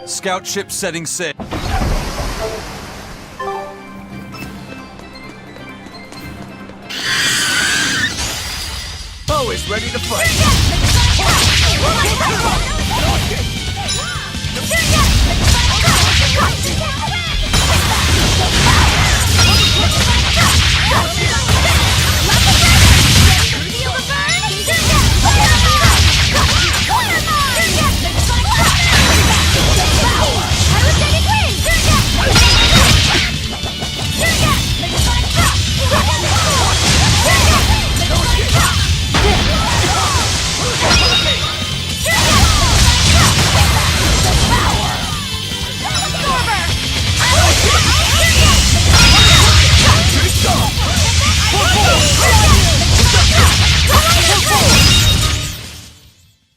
Scout ship setting sail. Poe is ready to fight.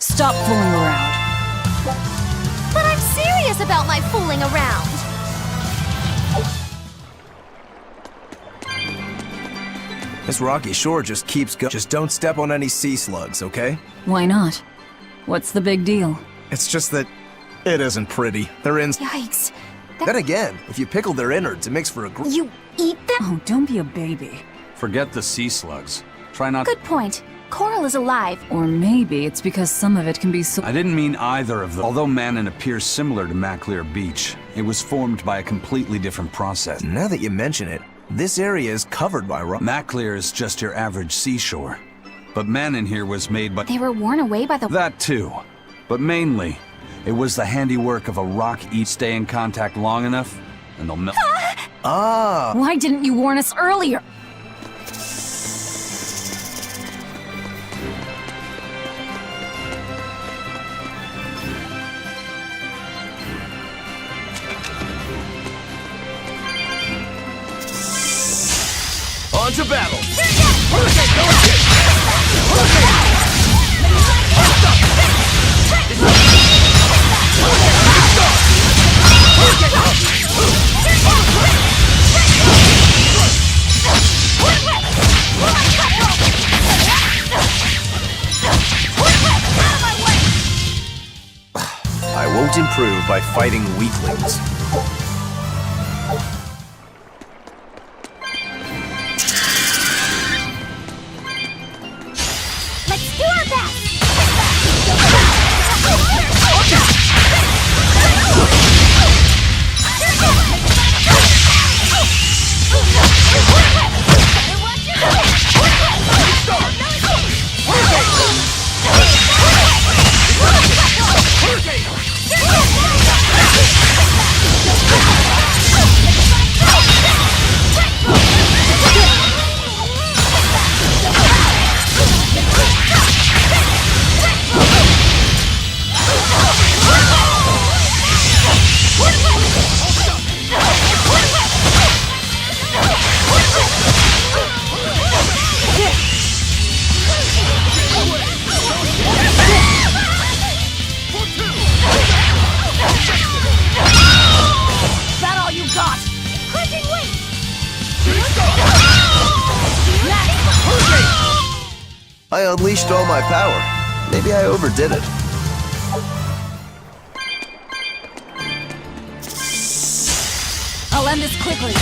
Stop fooling around. But I'm serious about my fooling around. This rocky shore just keeps going. Just don't step on any sea slugs, okay? Why not? What's the big deal? It's just that it isn't pretty. They're in. Yikes. Then again, if you pickle their innards, it makes for a You eat them? Oh, don't be a baby. Forget the sea slugs. Try not. Good point. Coral is alive. Or maybe it's because some of it can be so. I didn't mean either of them. Although Manon appears similar to Maclear Beach, it was formed by a completely different process. Now that you mention it, this area is covered by rock. Maclear is just your average seashore. But Manon here was made by... They were worn away by the... That too. But mainly, it was the handiwork of a rock stay in contact long enough, and they'll melt. Ah! Why didn't you warn us earlier? On to battle! I won't improve by fighting weaklings. Let's do our best! I unleashed all my power. Maybe I overdid it. I'll end this quickly.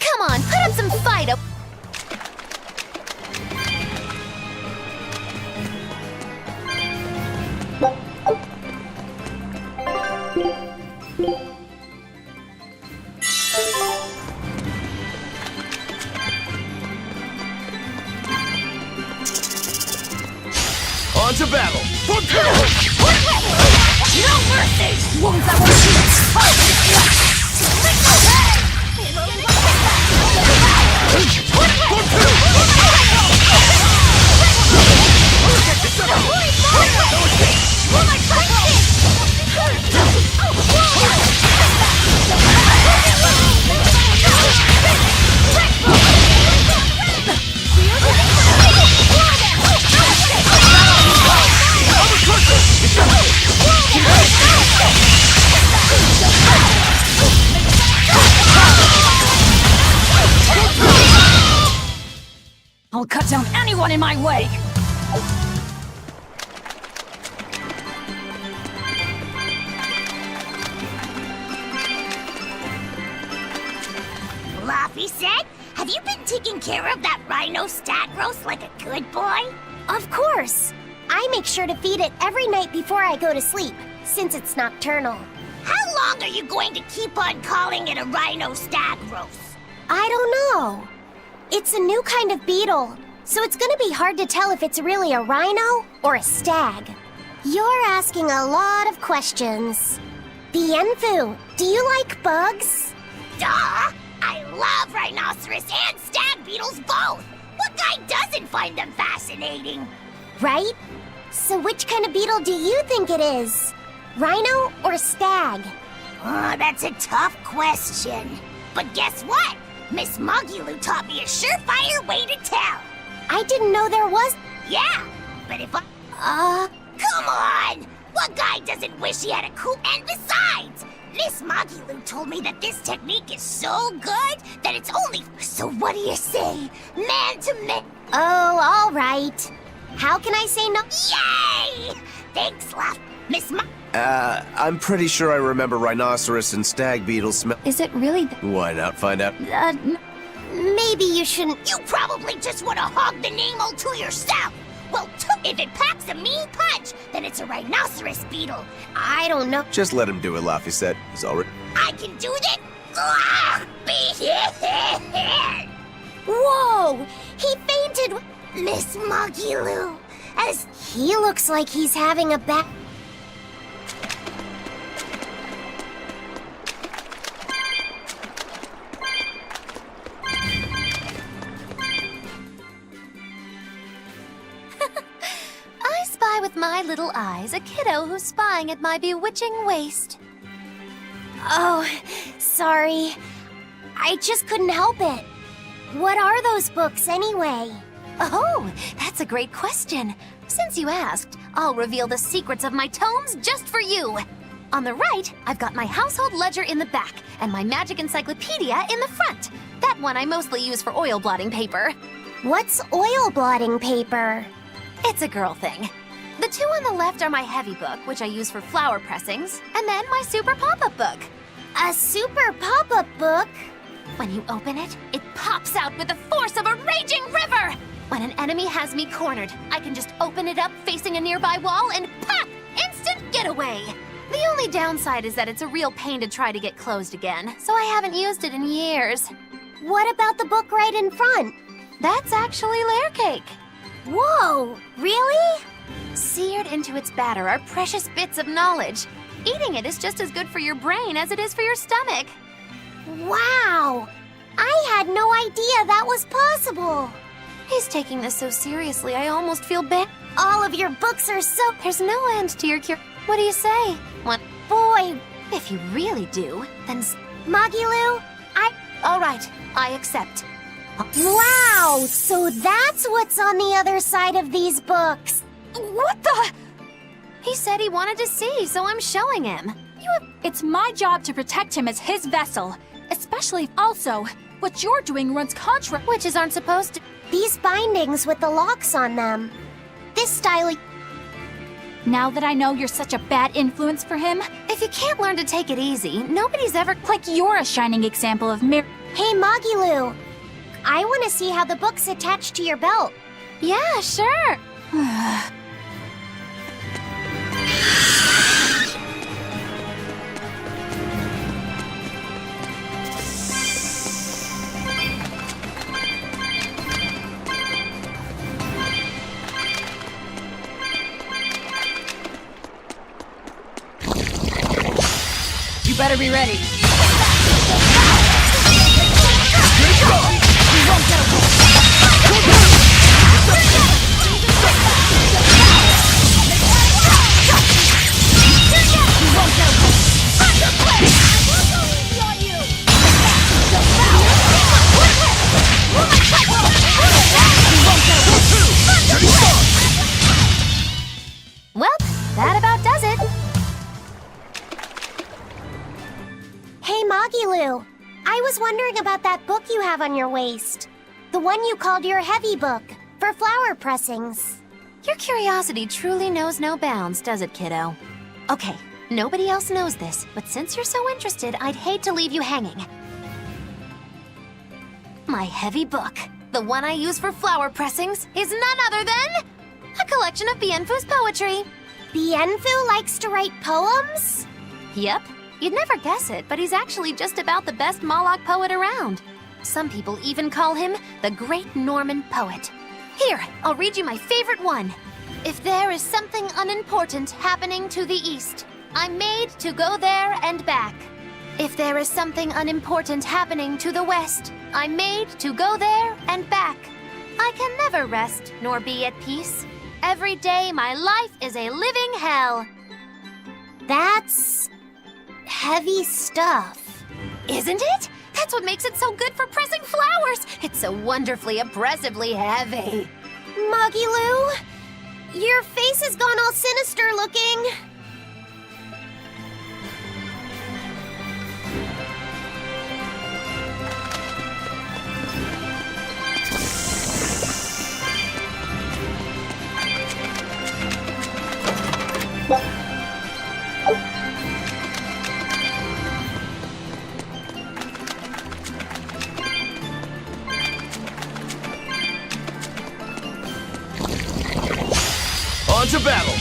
Come on, put up some fight. On to battle! No mercy! Wounds that will shoot! I'll cut down anyone in my way! Laffy said, have you been taking care of that rhino Stagros like a good boy? Of course. I make sure to feed it every night before I go to sleep, since it's nocturnal. How long are you going to keep on calling it a rhino Stagros? I don't know. It's a new kind of beetle, so it's gonna be hard to tell if it's really a rhino or a stag. You're asking a lot of questions. Bienfu, do you like bugs? Duh! I love rhinoceros and stag beetles both! What guy doesn't find them fascinating? Right? So which kind of beetle do you think it is? Rhino or stag? Oh, that's a tough question. But guess what? Miss Mugulu taught me a surefire way to tell. I didn't know there was... Yeah, but if I... Come on! What guy doesn't wish he had a cool... And besides, Miss Mugulu told me that this technique is so good that it's only... So what do you say? Man to man... Oh, all right. How can I say no? Yay! Thanks, Love. Miss Mug... I'm pretty sure I remember rhinoceros and stag beetles smell. Is it really Why not find out? Maybe you shouldn't... You probably just want to hog the name all to yourself. Well, if it packs a mean punch, then it's a rhinoceros beetle. I don't know. Just let him do it, Laffy said. He's already... I can do this. Ah, Whoa! He fainted! Miss Mugulu, as He looks like he's having a bad... I spy with my little eyes a kiddo who's spying at my bewitching waist. Oh, sorry. I just couldn't help it. What are those books, anyway? Oh, that's a great question. Since you asked, I'll reveal the secrets of my tomes just for you. On the right, I've got my household ledger in the back and my magic encyclopedia in the front. That one I mostly use for oil blotting paper. What's oil blotting paper? It's a girl thing. The two on the left are my heavy book, which I use for flower pressings, and then my super pop-up book. A super pop-up book? When you open it, it pops out with the force of a raging river! When an enemy has me cornered, I can just open it up facing a nearby wall and pop! Instant getaway! The only downside is that it's a real pain to try to get closed again, so I haven't used it in years. What about the book right in front? That's actually layer cake. Whoa, really? Seared into its batter are precious bits of knowledge. Eating it is just as good for your brain as it is for your stomach. Wow! I had no idea that was possible. He's taking this so seriously, I almost feel bad. All of your books are so... There's no end to your cure. What do you say? What? Boy, If you really do, then... Magilu, All right, I accept. Wow! So that's what's on the other side of these books. What the? He said he wanted to see, so I'm showing him. It's my job to protect him as his vessel. Especially also, what you're doing runs contra- Witches aren't supposed to... These bindings with the locks on them. This style... Now that I know you're such a bad influence for him, If you can't learn to take it easy, nobody's ever... like you're a shining example of Hey, Magilu. I want to see how the book's attached to your belt. Yeah, sure. You better be ready. Well, that about does it. Hey, Magilu. I was wondering about that book you have on your waist. The one you called your heavy book, for flower pressings. Your curiosity truly knows no bounds, does it, kiddo? Okay, nobody else knows this, but since you're so interested, I'd hate to leave you hanging. My heavy book, the one I use for flower pressings, is none other than a collection of Bienfu's poetry. Bienfu likes to write poems? Yep, you'd never guess it, but he's actually just about the best Moloch poet around. Some people even call him the Great Norman Poet. Here, I'll read you my favorite one. If there is something unimportant happening to the east, I'm made to go there and back. If there is something unimportant happening to the west, I'm made to go there and back. I can never rest nor be at peace. Every day my life is a living hell. That's... heavy stuff. Isn't it? That's what makes it so good for pressing flowers. It's so wonderfully, oppressively heavy. Magilu, your face has gone all sinister looking. On to battle!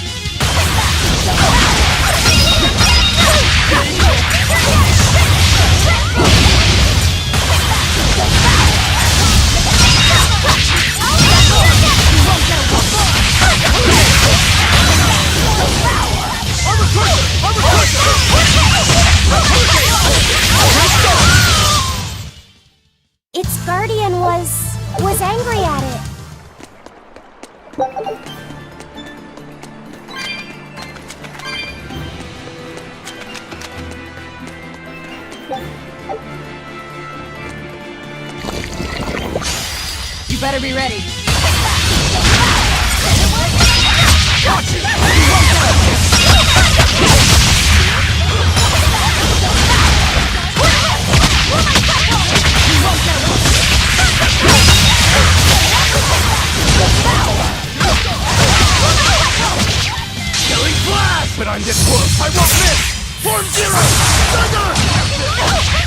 Its guardian was angry at it. You better be ready. Killing blast! But I'm this close, I won't miss! Form zero! Thunder!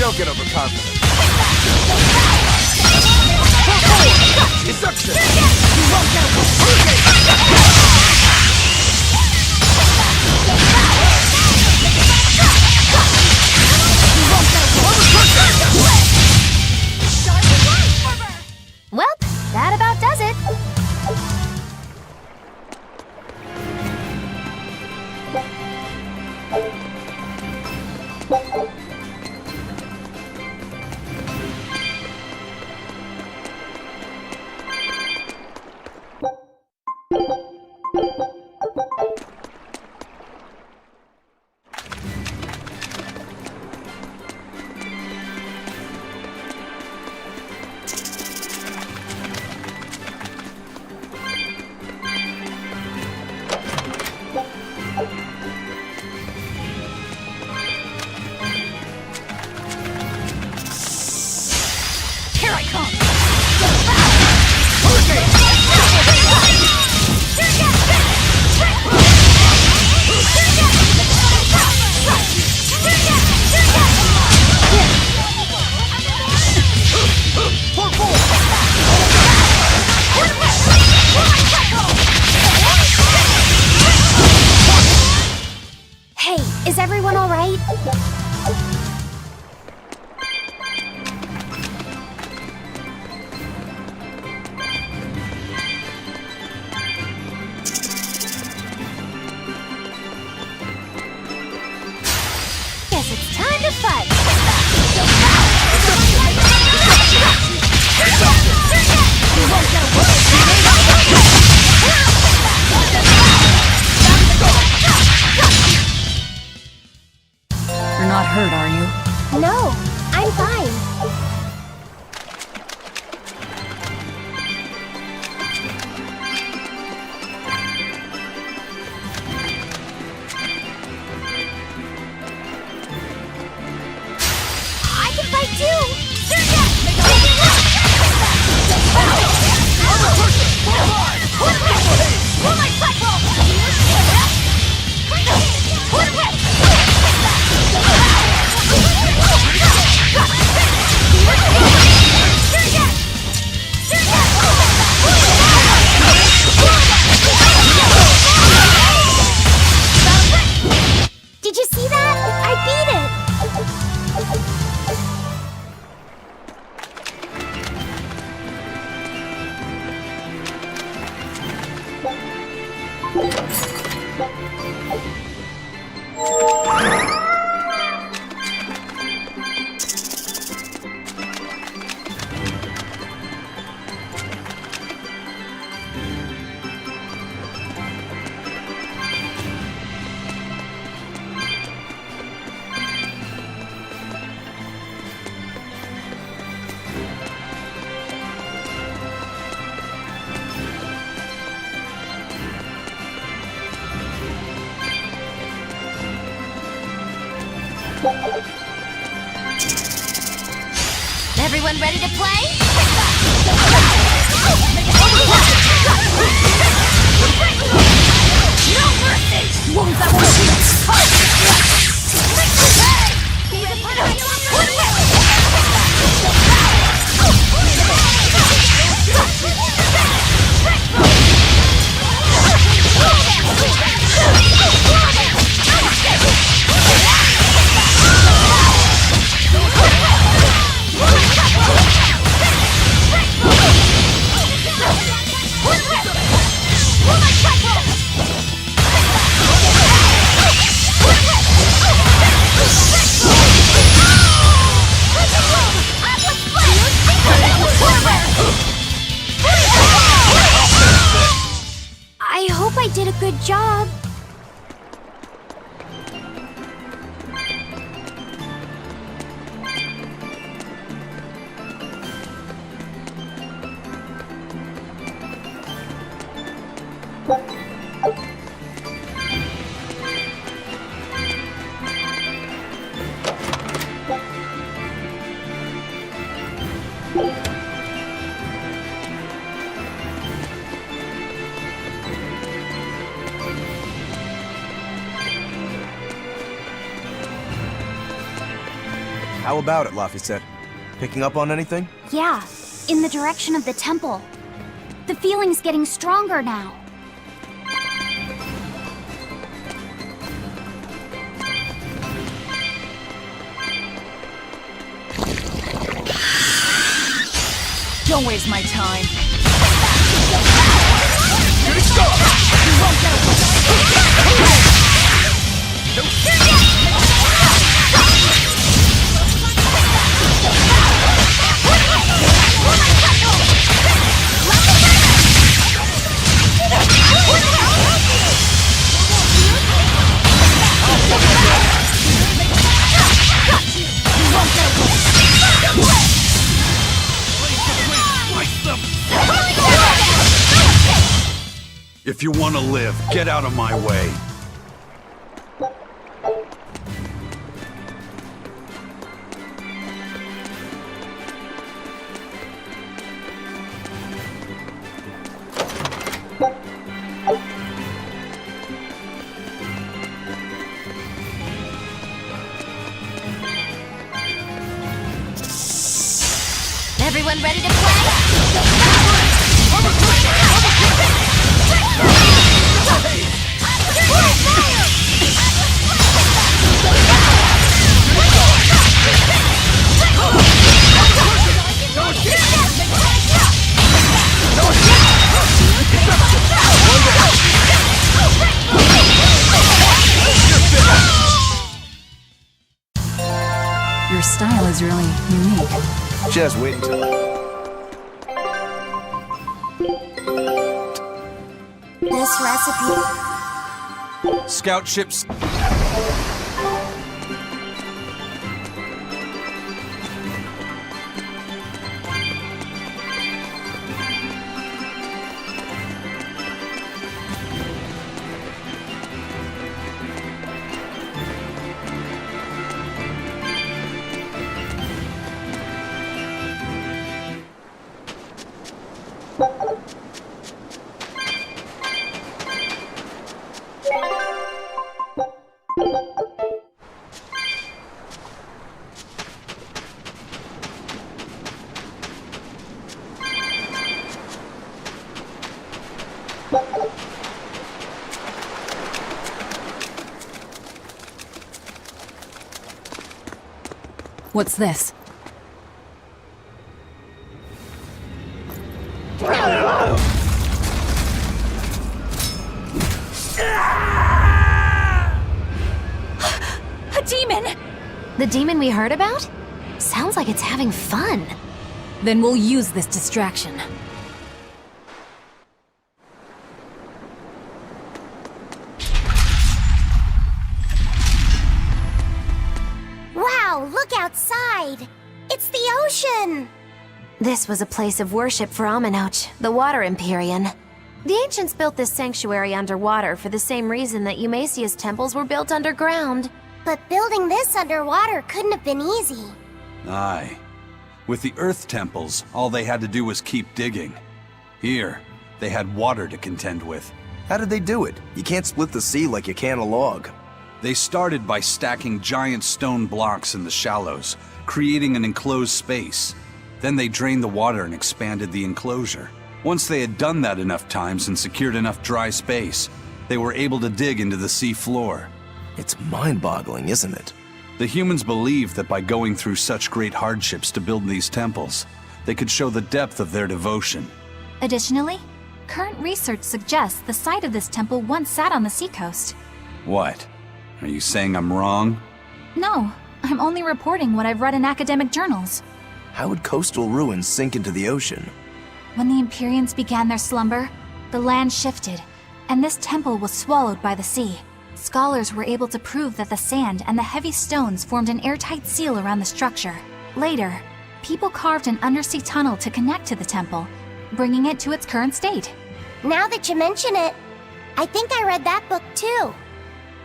Don't get overconfident. Deception! You won't get Well, that about does it. Here I come! Hey, is everyone all right? Guess it's time to fight. You're not hurt, are you? No, I'm fine. I can fight too. Did you see that? I beat it! Everyone ready to play? No mercy! Wounds that will heal! I hope I did a good job. How about it, Laphicet? Picking up on anything? Yeah, in the direction of the temple. The feeling's getting stronger now. Don't waste my time. If you want to live, get out of my way. Everyone ready to play? Your style is really unique. Just wait until... This recipe... Scout ships. What's this? A demon! The demon we heard about? Sounds like it's having fun. Then we'll use this distraction. Wow, look outside! It's the ocean! This was a place of worship for Amenoch, the Water Empyrean. The ancients built this sanctuary underwater for the same reason that Eumasia's temples were built underground. But building this underwater couldn't have been easy. Aye. With the Earth temples, all they had to do was keep digging. Here, they had water to contend with. How did they do it? You can't split the sea like you can a log. They started by stacking giant stone blocks in the shallows, creating an enclosed space. Then they drained the water and expanded the enclosure. Once they had done that enough times and secured enough dry space, they were able to dig into the sea floor. It's mind-boggling, isn't it? The humans believed that by going through such great hardships to build these temples, they could show the depth of their devotion. Additionally, current research suggests the site of this temple once sat on the seacoast. What? Are you saying I'm wrong? No, I'm only reporting what I've read in academic journals. How would coastal ruins sink into the ocean? When the Empyreans began their slumber, the land shifted, and this temple was swallowed by the sea. Scholars were able to prove that the sand and the heavy stones formed an airtight seal around the structure. Later, people carved an undersea tunnel to connect to the temple, bringing it to its current state. Now that you mention it, I think I read that book too.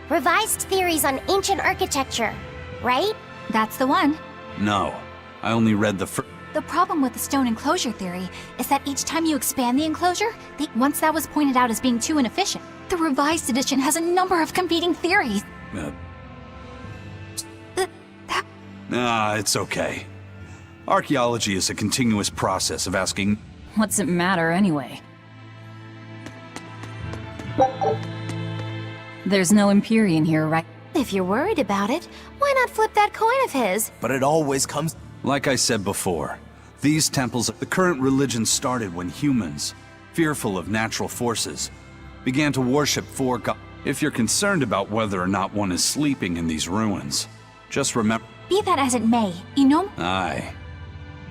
Revised Theories on Ancient Architecture, right? That's the one. No, I only read the The problem with the stone enclosure theory is that each time you expand the enclosure, once that was pointed out as being too inefficient. The revised edition has a number of competing theories. Nah, it's okay. Archaeology is a continuous process of asking... What's it matter anyway? There's no Empyrean here, right? If you're worried about it, why not flip that coin of his? But it always comes... Like I said before, these temples... The current religion started when humans, fearful of natural forces, began to worship four gods. If you're concerned about whether or not one is sleeping in these ruins, just remember... Be that as it may, Aye.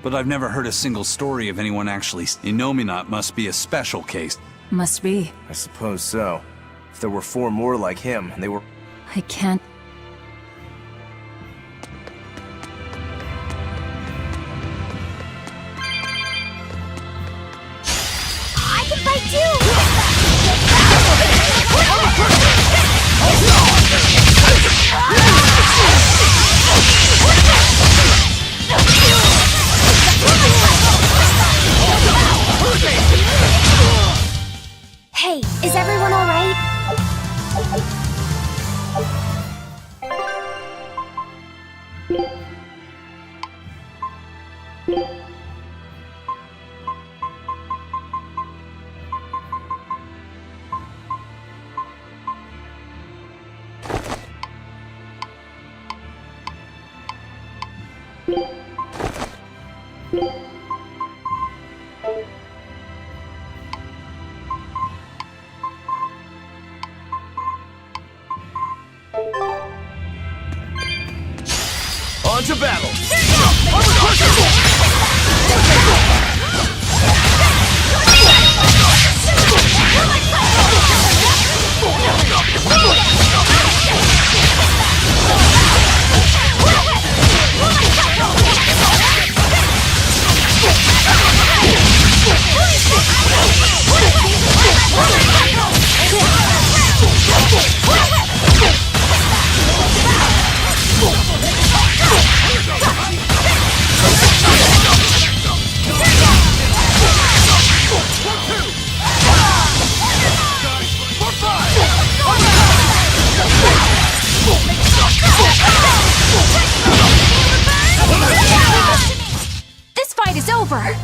But I've never heard a single story of anyone actually... Inominat must be a special case. Must be. I suppose so. If there were 4 more like him, and they were... I can't... I can fight too! Hey, is everyone all right? On to battle! This fight is over!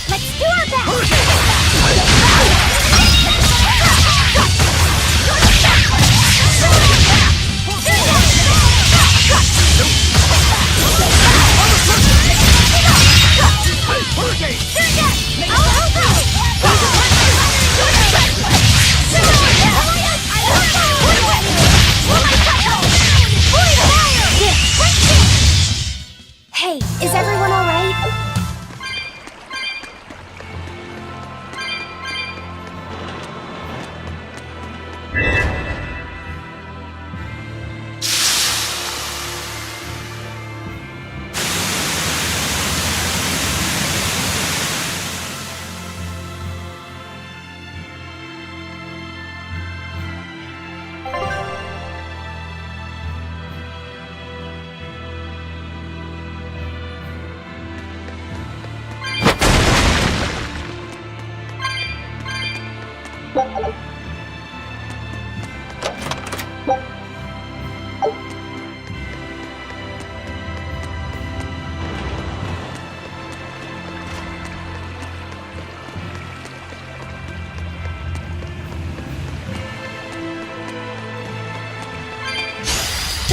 Let's do our best! Hey, is everyone all right?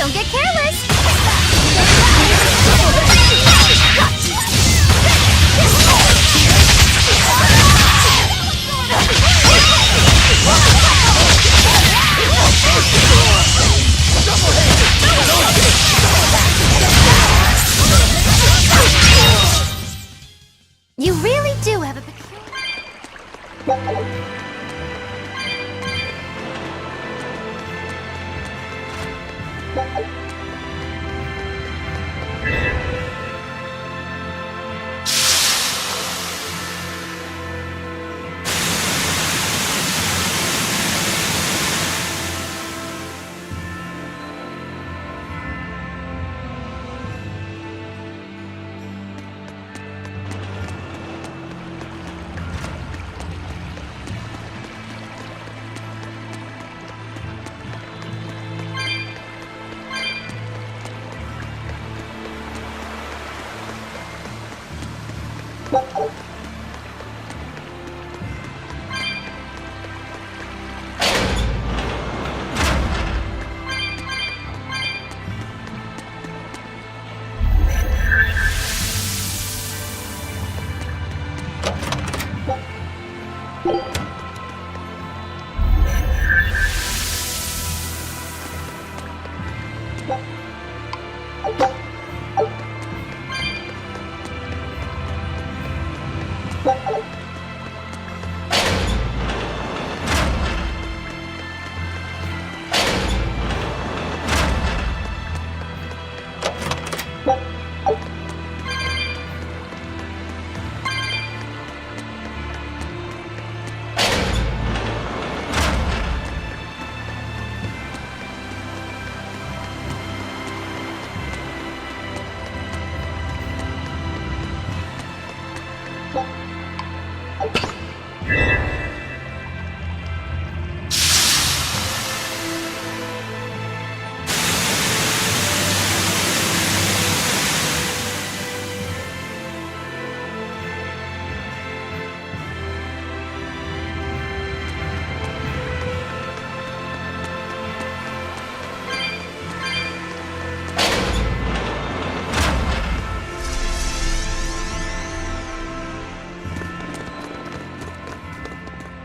Don't get careless! You really do have a peculiar...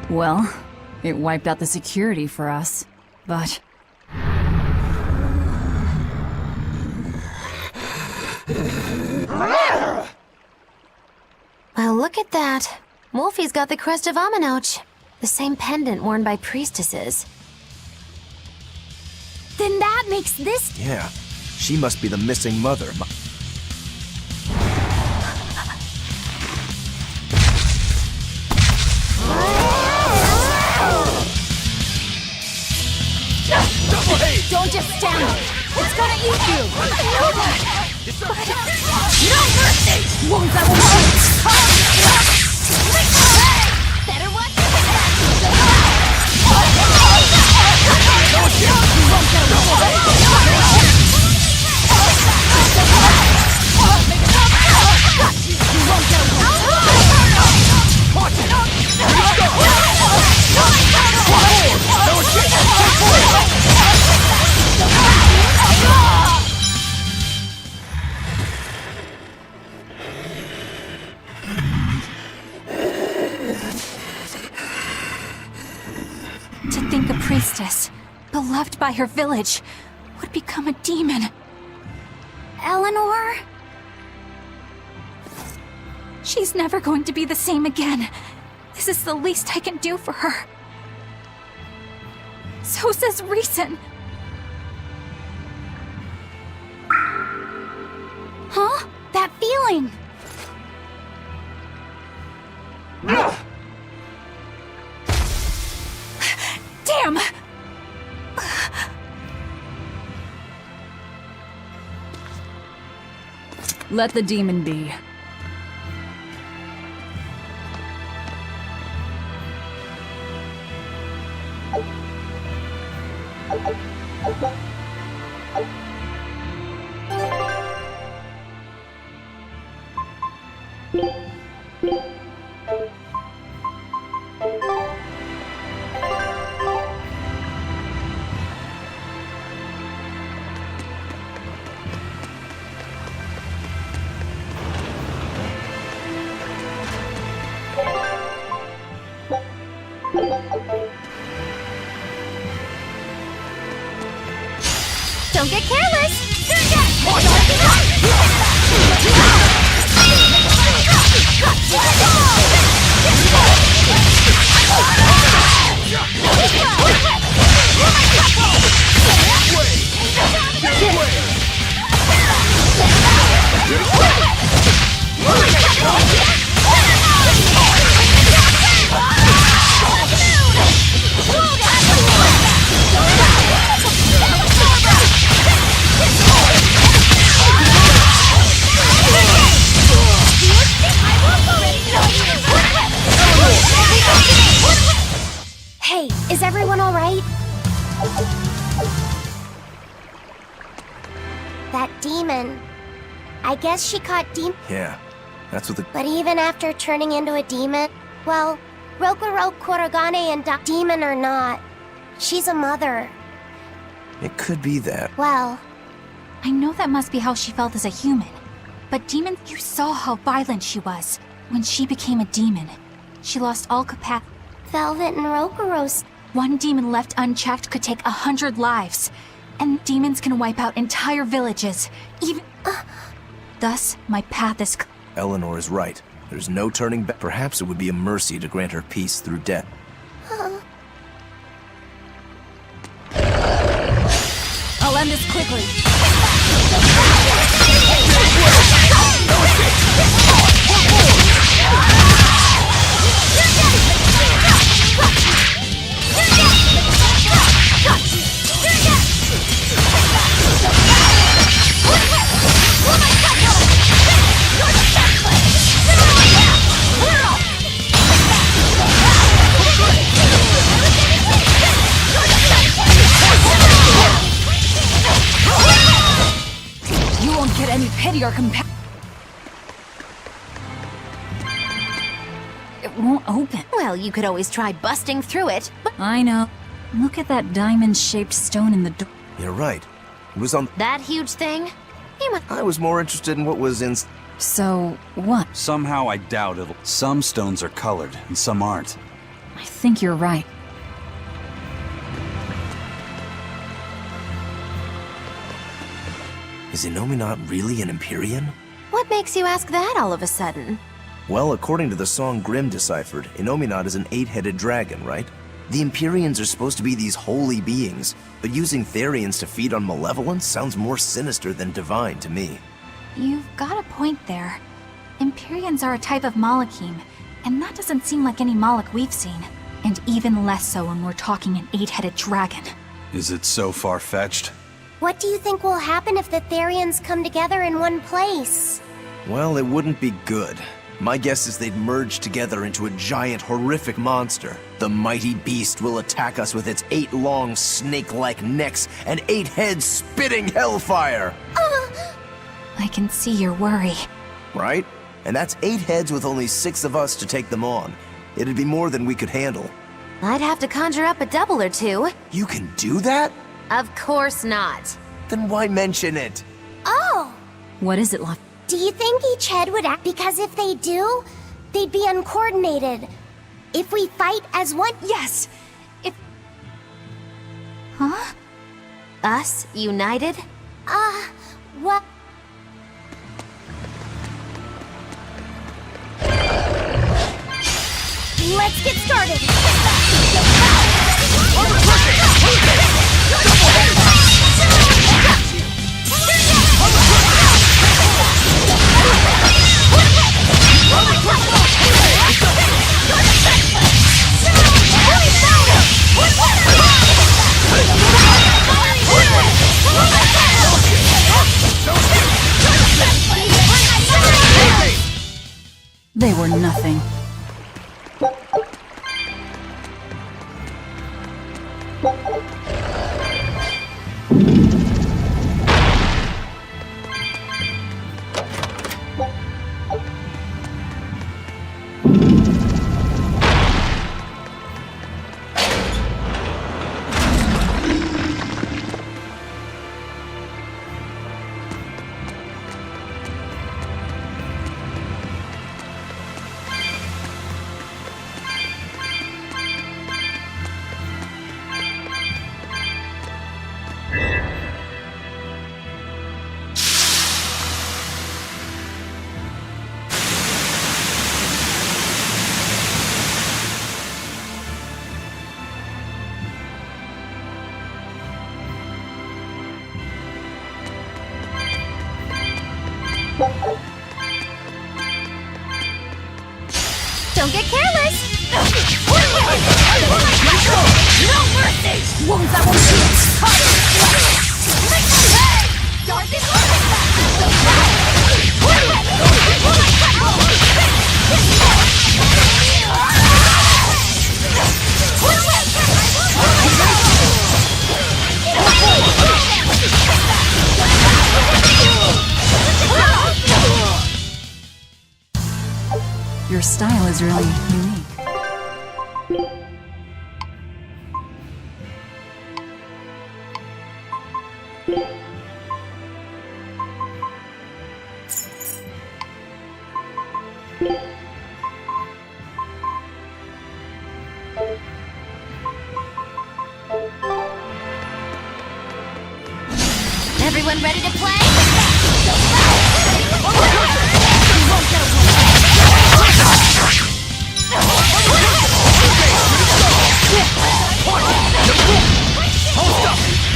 Well, it wiped out the security for us, but... Well, look at that. Wolfie's got the crest of Aminoch. The same pendant worn by priestesses. Then that makes this... Yeah, she must be the missing mother. Don't just stand there. It's gonna eat you. I know that. No mercy! Won't that one? Better watch To think a priestess, beloved by her village, would become a demon. Eleanor? She's never going to be the same again. This is the least I can do for her. So says reason. Huh? That feeling! Damn! Let the demon be. Don't get careless! Hey, is everyone all right? That demon. I guess she caught demon. Yeah, that's what the... But even after turning into a demon, well, Rokuro Kurogane and demon or not, she's a mother. It could be that. Well, I know that must be how she felt as a human. But demon, you saw how violent she was. When she became a demon, she lost all capacity. Velvet and Rokuro's. One demon left unchecked could take 100 lives. And demons can wipe out entire villages, even... Thus, my path is... Eleanor is right. There's no turning back. Perhaps it would be a mercy to grant her peace through death. I'll end this quickly. You won't get any pity or compassion. It won't open. Well, you could always try busting through it, but I know. Look at that diamond-shaped stone in the door. You're right. It was on... that huge thing? You must... I was more interested in what was in... So, what? Somehow I doubt it'll. Some stones are colored and some aren't. I think you're right. Is Innominat really an Empyrean? What makes you ask that all of a sudden? Well, according to the song Grimm deciphered, Innominat is an 8-headed dragon, right? The Empyreans are supposed to be these holy beings, but using Therions to feed on malevolence sounds more sinister than divine to me. You've got a point there. Empyreans are a type of Malachim, and that doesn't seem like any Malach we've seen. And even less so when we're talking an 8-headed dragon. Is it so far-fetched? what do you think will happen if the Therions come together in one place? Well, it wouldn't be good. My guess is they'd merge together into a giant, horrific monster. The mighty beast will attack us with its 8 long, snake-like necks and 8 heads spitting hellfire! I can see your worry. Right? And that's 8 heads with only 6 of us to take them on. It'd be more than we could handle. I'd have to conjure up a double or two. You can do that? Of course not. Then why mention it? Oh! What is it, Luck? Do you think each head would act? Because if they do, they'd be uncoordinated. If we fight as one... Yes! If... Huh? Us united? What? Let's get started! They were nothing. Wounds that won't heal. Make my head! Dark is Your style is really unique. everyone ready to play?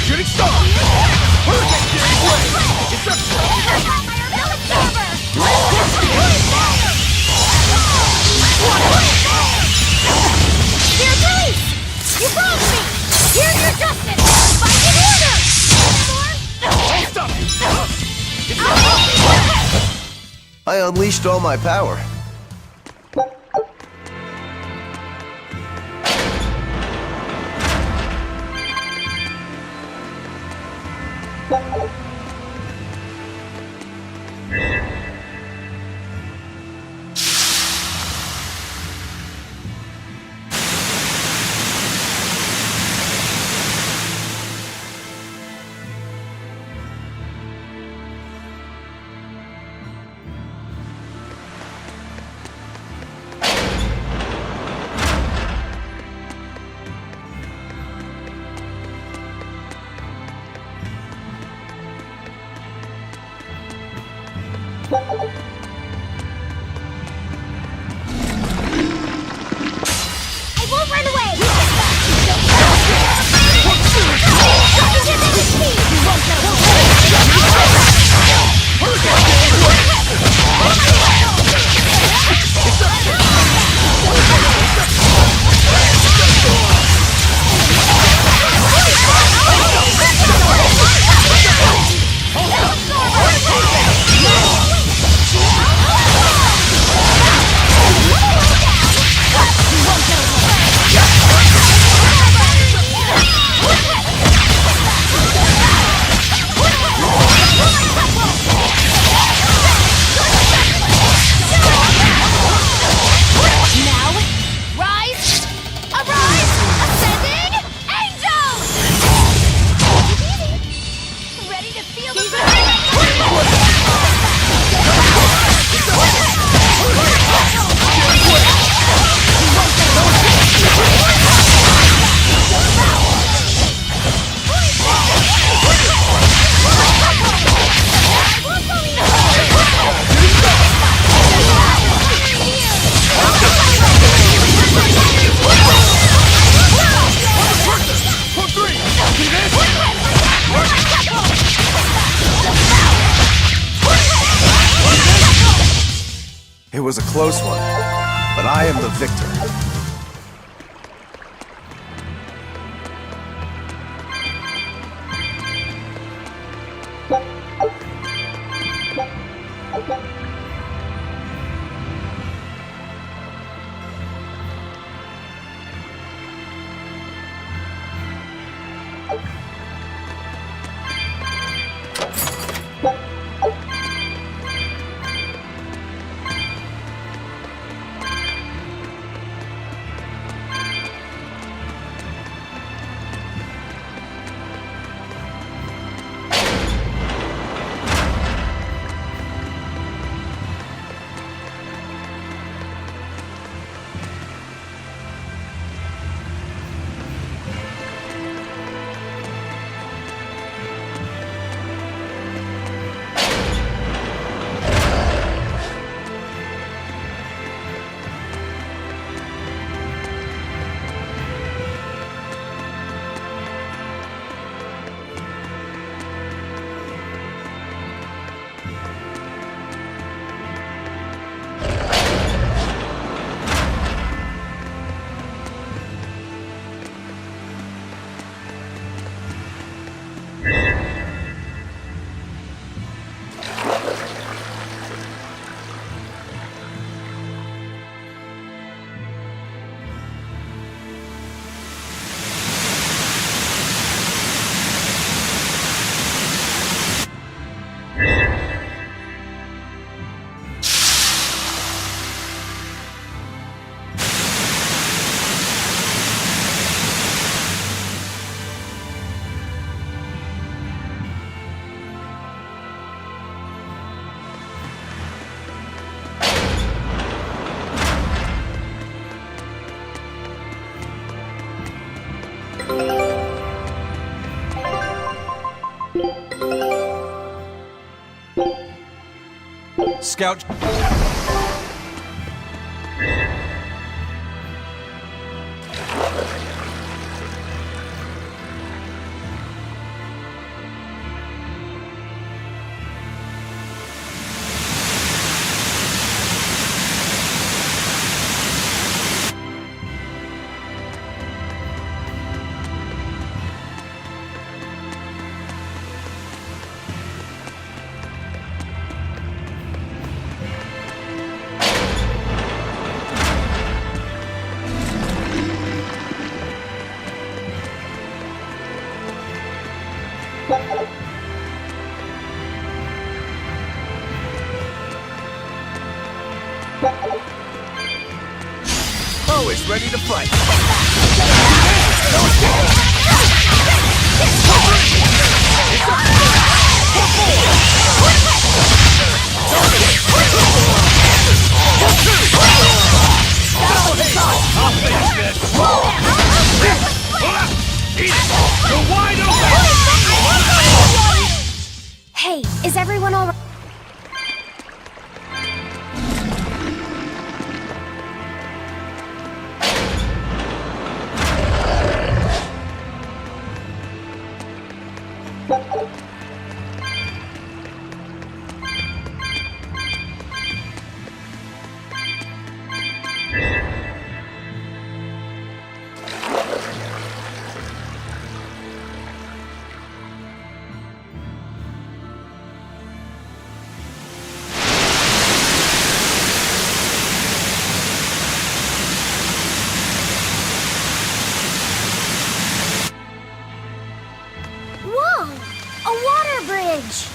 Shooting star! Hurricane Fury Blade! It's Dear police! You wronged me! Here's your justice! Find an order! Hold up! I unleashed all my power. I won't run away! It was a close one, but I am the victor. Scout. Always ready to fight. Hey, is everyone all right? Whoa! A water bridge!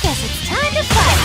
Guess it's time to fight!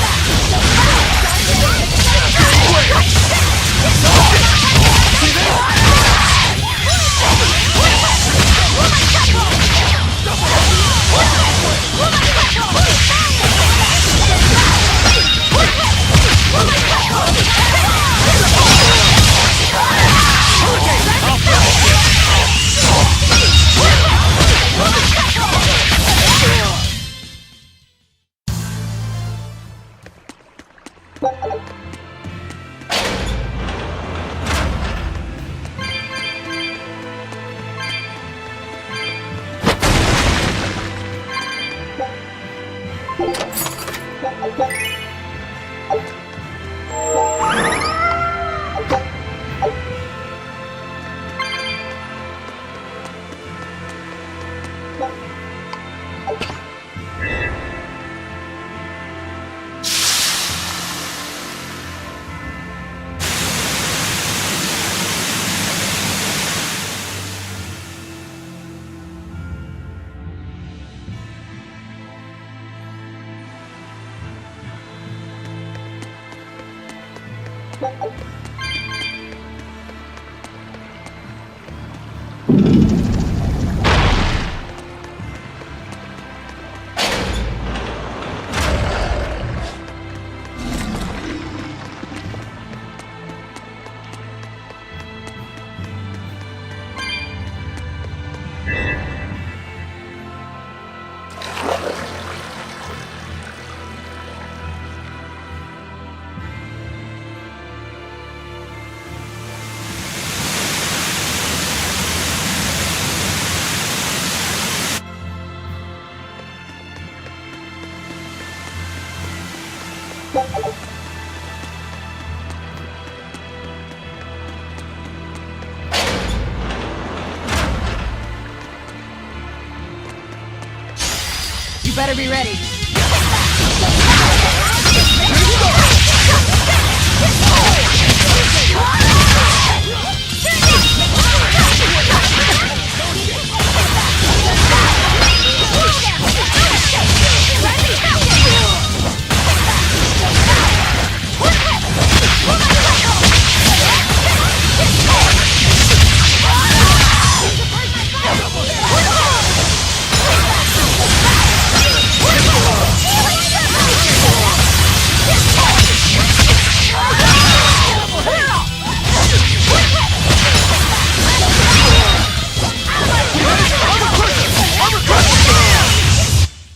You better be ready.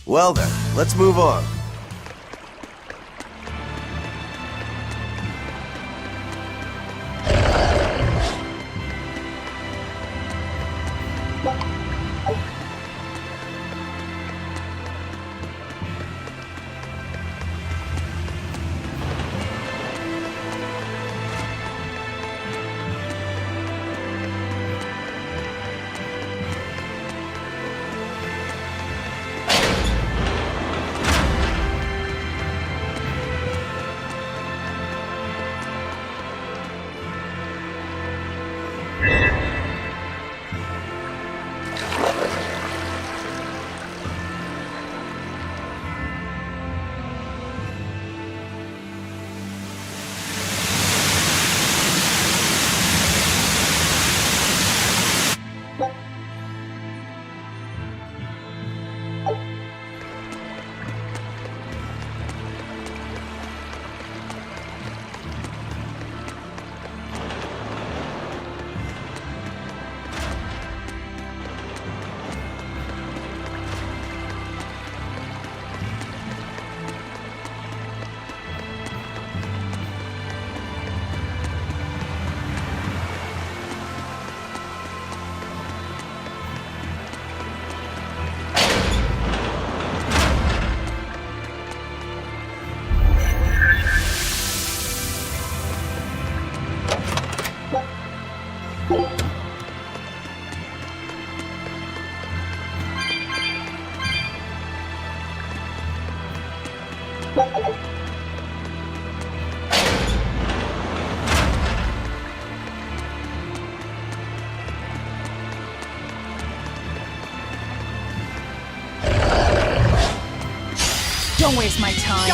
Well then, let's move on. Don't waste my time.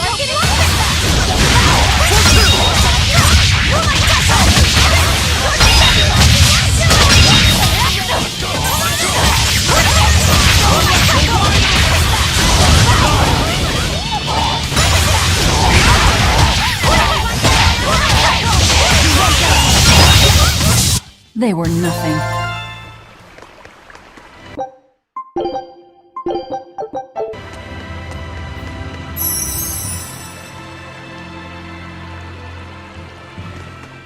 They were nothing.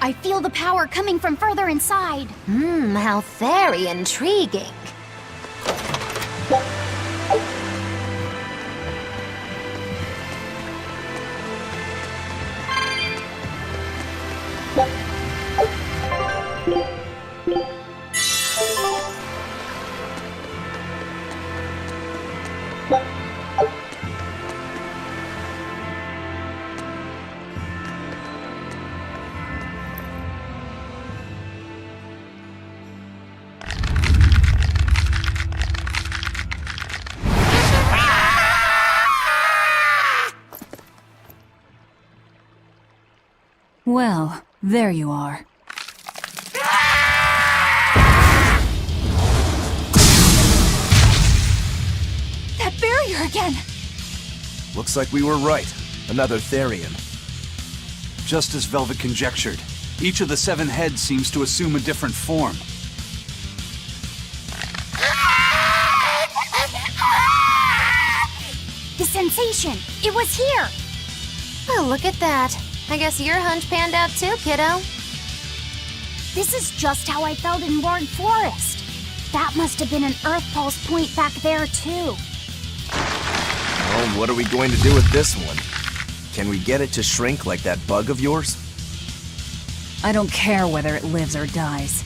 I feel the power coming from further inside. How very intriguing. Well, there you are. That barrier again! Looks like we were right. Another Therion. Just as Velvet conjectured, each of the 7 heads seems to assume a different form. The sensation! It was here! Well, look at that. I guess your hunch panned out too, kiddo. This is just how I felt in Ward Forest. That must have been an Earth Pulse point back there, too. Well, what are we going to do with this one? Can we get it to shrink like that bug of yours? I don't care whether it lives or dies.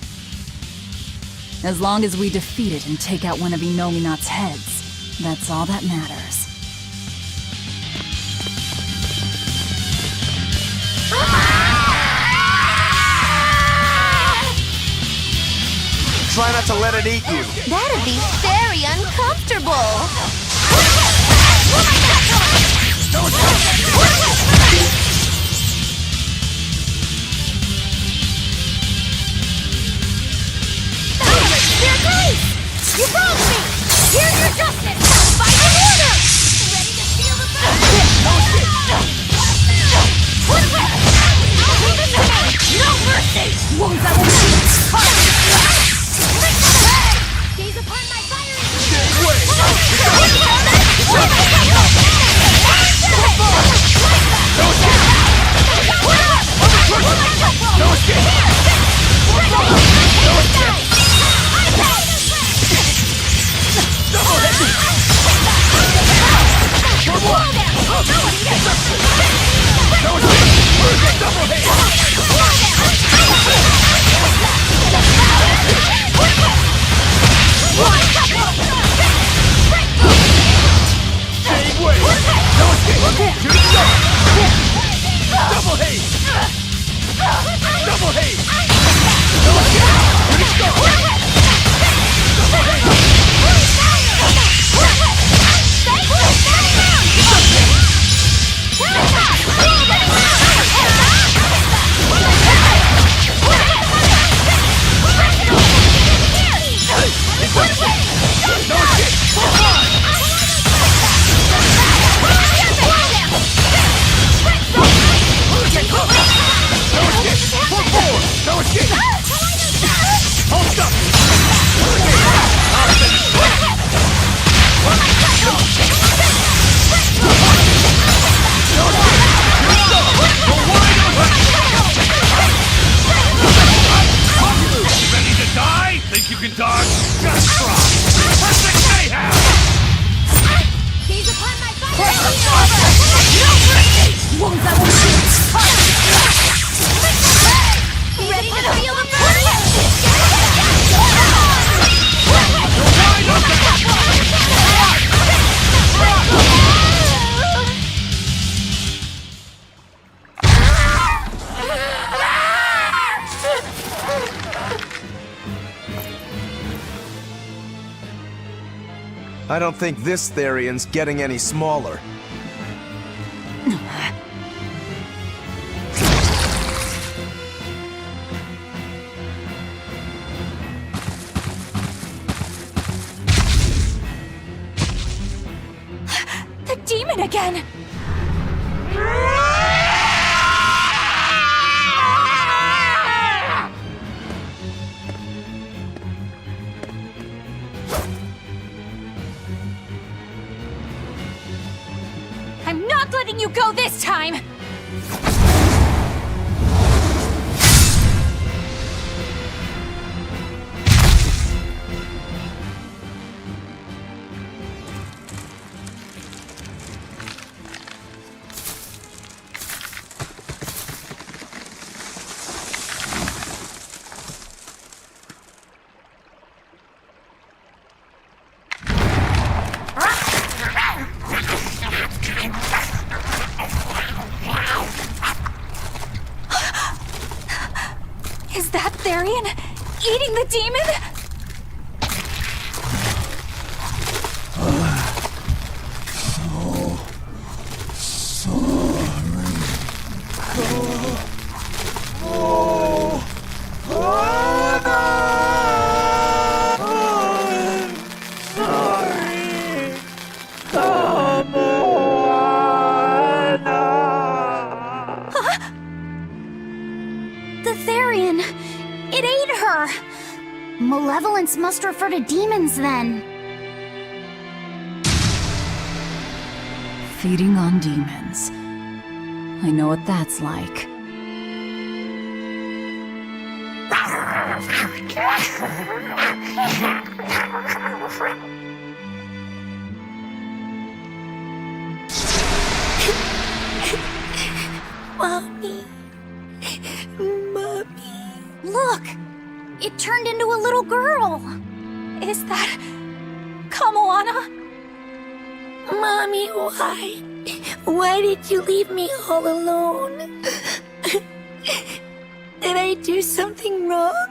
As long as we defeat it and take out one of Inominat's heads, that's all that matters. Try not to let it eat you. That'd be very uncomfortable. They're nice! You wronged me! Here's your justice! Final order! Ready to feel the burn? No mercy! Wounds I will see! Gaze upon my fire and I don't think this Therion's getting any smaller. The demon again! I'm not letting you go this time! Is that Therion eating the demon? The Therion! It ate her! Malevolence must refer to demons then. Feeding on demons. I know what that's like. Mommy. Mommy. Look! It turned into a little girl. Is that... Kamoana? Mommy, why? Why did you leave me all alone? Did I do something wrong?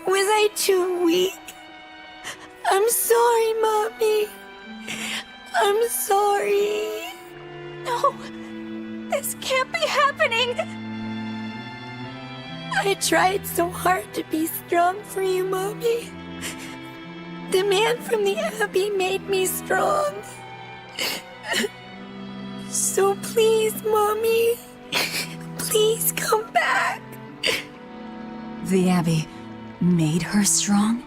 Was I too weak? I'm sorry, Mommy. I'm sorry. No, this can't be happening. I tried so hard to be strong for you, Mommy. The man from the Abbey made me strong. So please, Mommy, please come back. The Abbey made her strong?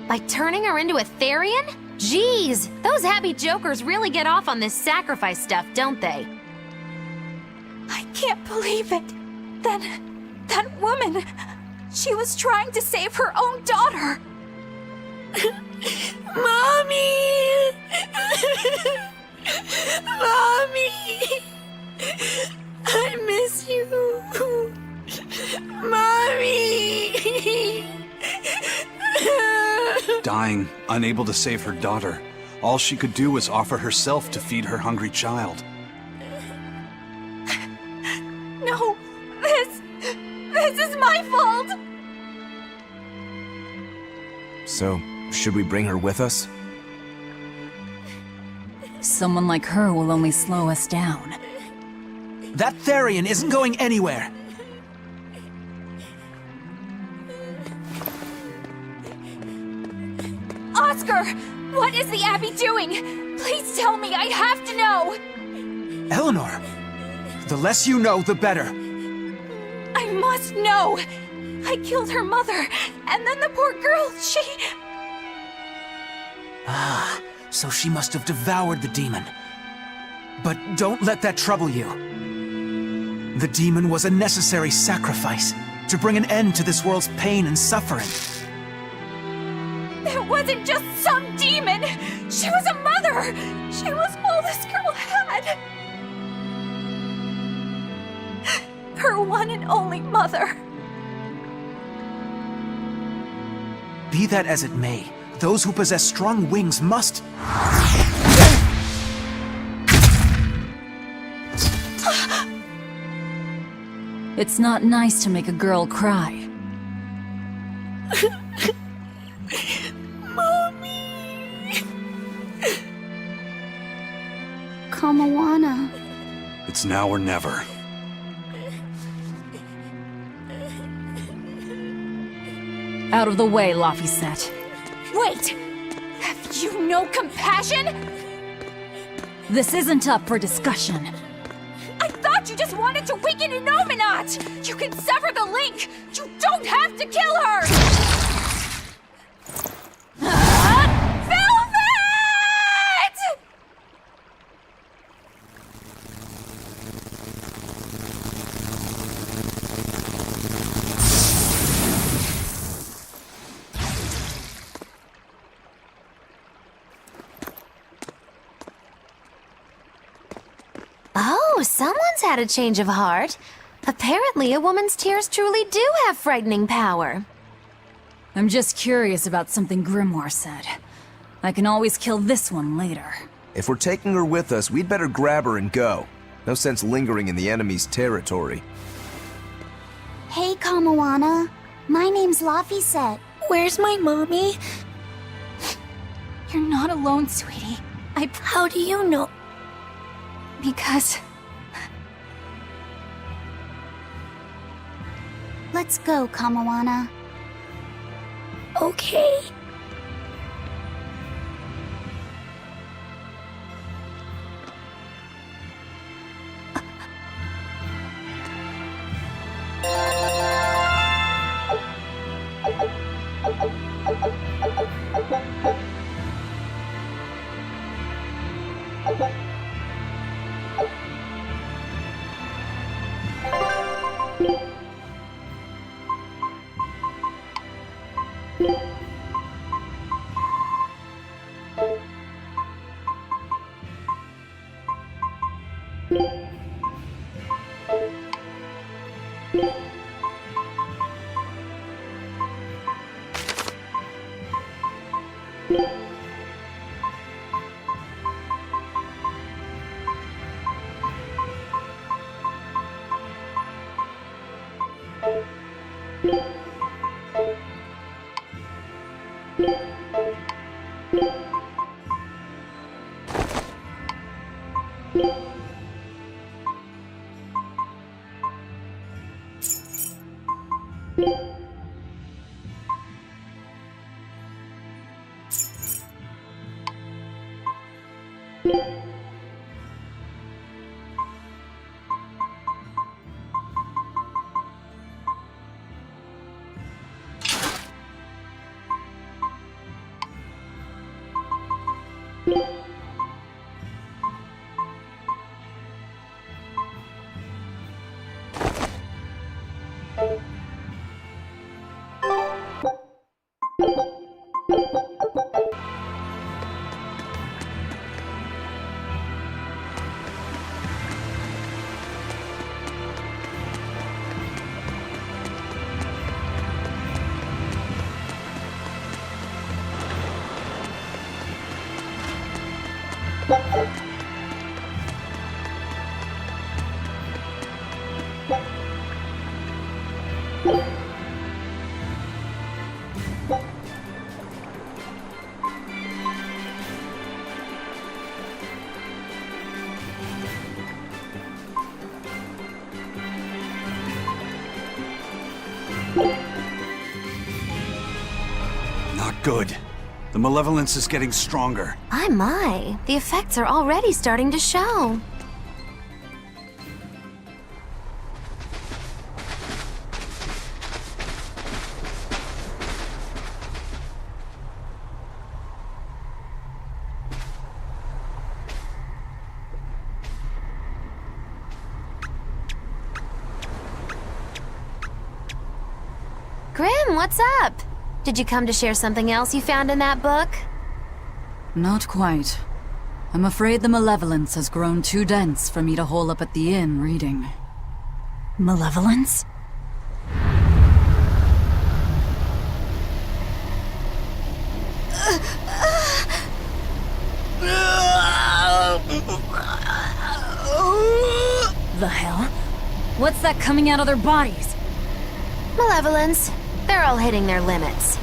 By turning her into a Therion? Jeez, those Abbey jokers really get off on this sacrifice stuff, don't they? I can't believe it. That woman, she was trying to save her own daughter. Mommy! Mommy! I miss you. Mommy! Dying, unable to save her daughter, all she could do was offer herself to feed her hungry child. No, this is my fault. So, should we bring her with us? Someone like her will only slow us down. That Therion isn't going anywhere. Oscar, what is the Abbey doing? Please tell me, I have to know. Eleanor, the less you know, the better. I must know. I killed her mother, and then the poor girl, she... Ah, so she must have devoured the demon. But don't let that trouble you. The demon was a necessary sacrifice to bring an end to this world's pain and suffering. It wasn't just some demon. She was a mother. She was all this girl had. Her one and only mother. Be that as it may, those who possess strong wings must... It's not nice to make a girl cry. Mommy! Kamawana. It's now or never. Out of the way, Laphicet. Wait! Have you no compassion? This isn't up for discussion. I thought you just wanted to weaken Inominat! You can sever the link! You don't have to kill her! Velvet! Oh, someone's had a change of heart. Apparently, a woman's tears truly do have frightening power. I'm just curious about something Grimoire said. I can always kill this one later. If we're taking her with us, we'd better grab her and go. No sense lingering in the enemy's territory. Hey, Kamawana. My name's Laphicet. Where's my mommy? You're not alone, sweetie. How do you know? Because... Let's go, Kamawana. Okay. Not good. The malevolence is getting stronger. My. The effects are already starting to show. Grim, what's up? Did you come to share something else you found in that book? Not quite. I'm afraid the malevolence has grown too dense for me to hole up at the inn reading. Malevolence? The hell? What's that coming out of their bodies? Malevolence. They're all hitting their limits.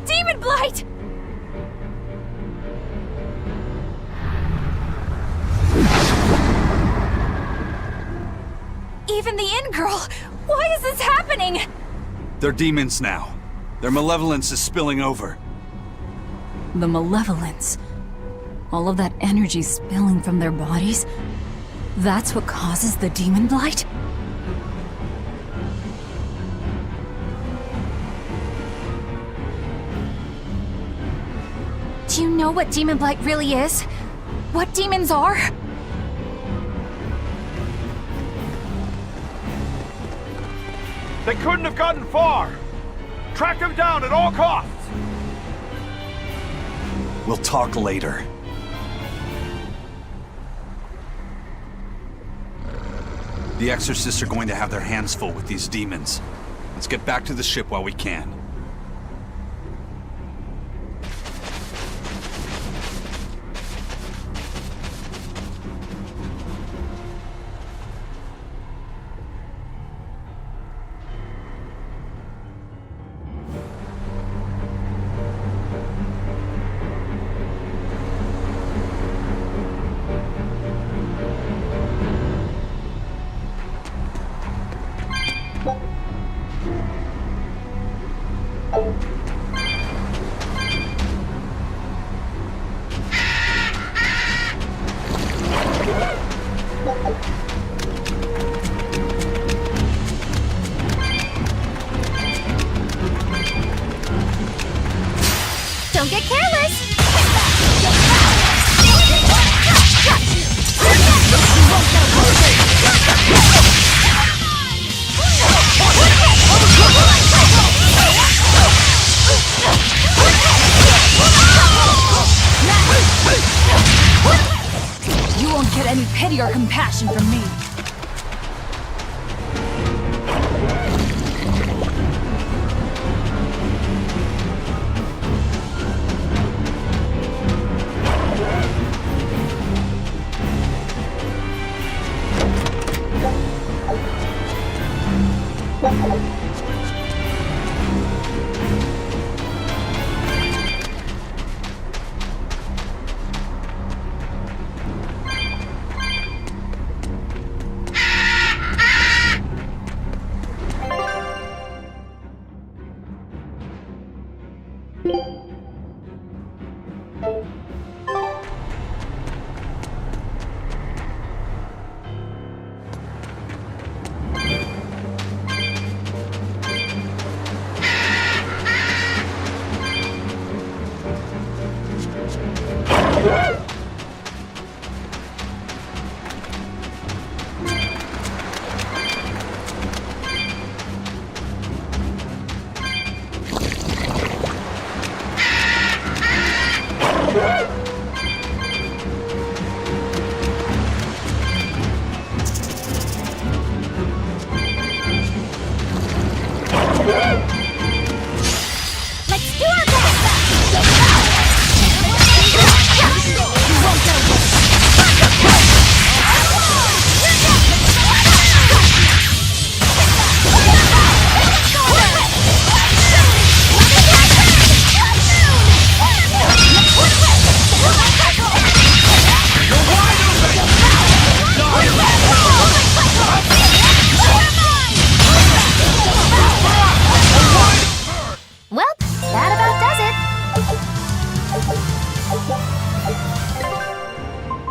Demon Blight! Even the inn girl! Why is this happening? They're demons now. Their malevolence is spilling over. The malevolence. All of that energy spilling from their bodies? That's what causes the demon blight? Do you know what demon blight really is? What demons are? They couldn't have gotten far! Track them down at all costs! We'll talk later. The exorcists are going to have their hands full with these demons. Let's get back to the ship while we can. Don't get careless! You won't get any pity or compassion from me.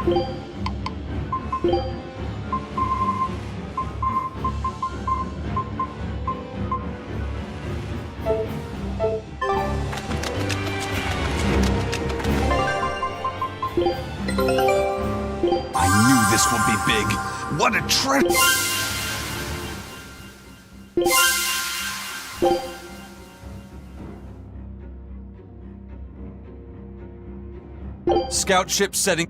I knew this would be big. What a trip! Scout ship setting.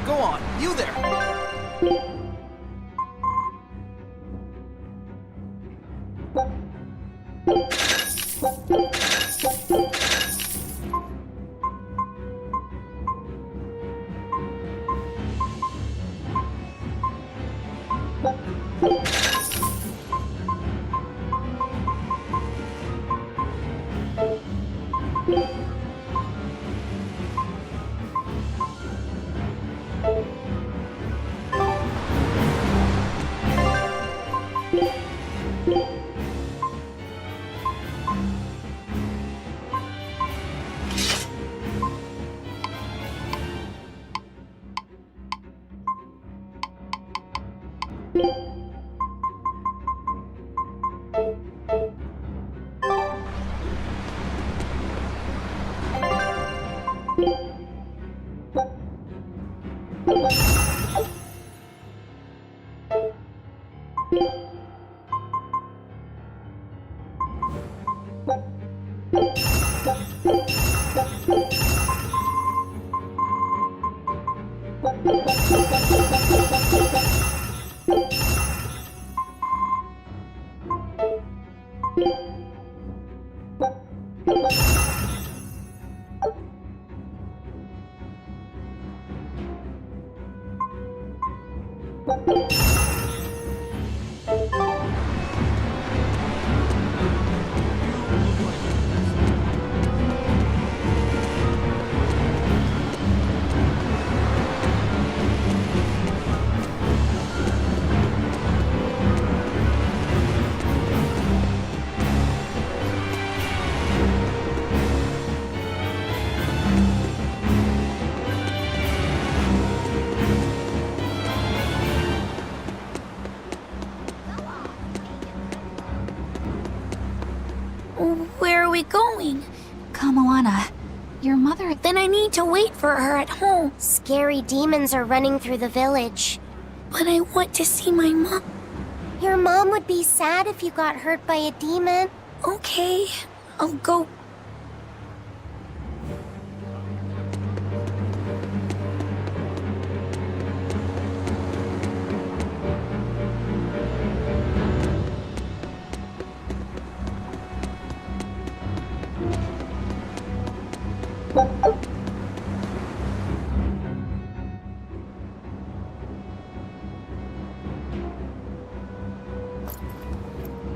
Go on, you there! Where are we going? Kamoana, your mother... Then I need to wait for her at home. Scary demons are running through the village. But I want to see my mom. Your mom would be sad if you got hurt by a demon. Okay, I'll go.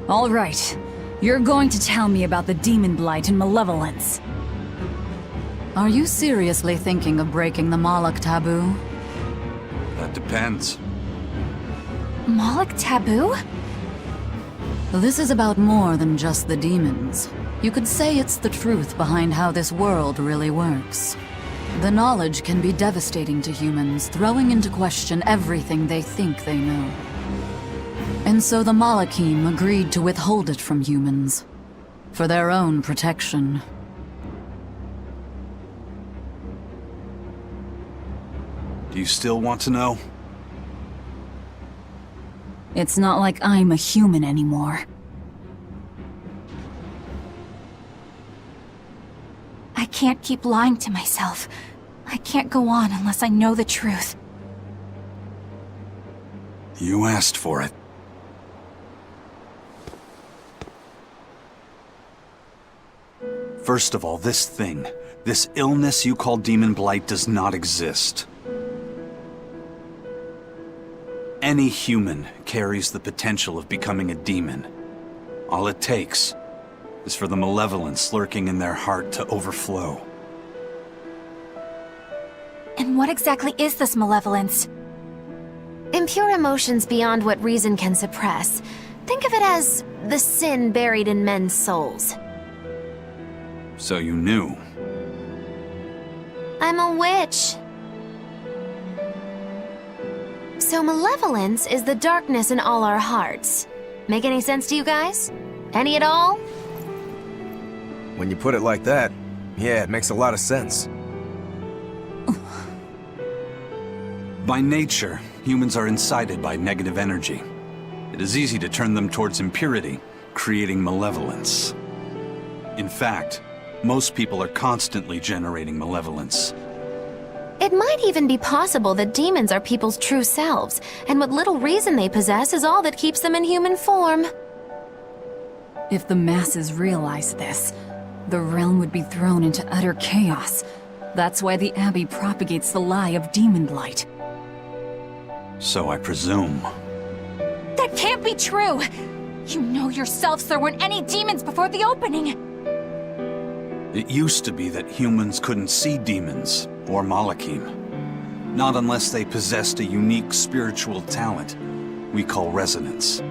All right. You're going to tell me about the demon blight and malevolence. Are you seriously thinking of breaking the Moloch taboo? That depends. Moloch taboo? This is about more than just the demons. You could say it's the truth behind how this world really works. The knowledge can be devastating to humans, throwing into question everything they think they know. And so the Malachim agreed to withhold it from humans, for their own protection. Do you still want to know? It's not like I'm a human anymore. I can't keep lying to myself. I can't go on unless I know the truth. You asked for it. First of all, this thing, this illness you call demon blight does not exist. Any human carries the potential of becoming a demon. All it takes is for the malevolence lurking in their heart to overflow. And what exactly is this malevolence? Impure emotions beyond what reason can suppress. Think of it as the sin buried in men's souls. So you knew. I'm a witch. So malevolence is the darkness in all our hearts. Make any sense to you guys? Any at all? When you put it like that, yeah, it makes a lot of sense. By nature, humans are incited by negative energy. It is easy to turn them towards impurity, creating malevolence. In fact, most people are constantly generating malevolence. It might even be possible that demons are people's true selves, and what little reason they possess is all that keeps them in human form. If the masses realize this, the realm would be thrown into utter chaos. That's why the Abbey propagates the lie of demon light. So I presume. That can't be true! You know yourselves there weren't any demons before the opening! It used to be that humans couldn't see demons, or Malachim. Not unless they possessed a unique spiritual talent we call resonance.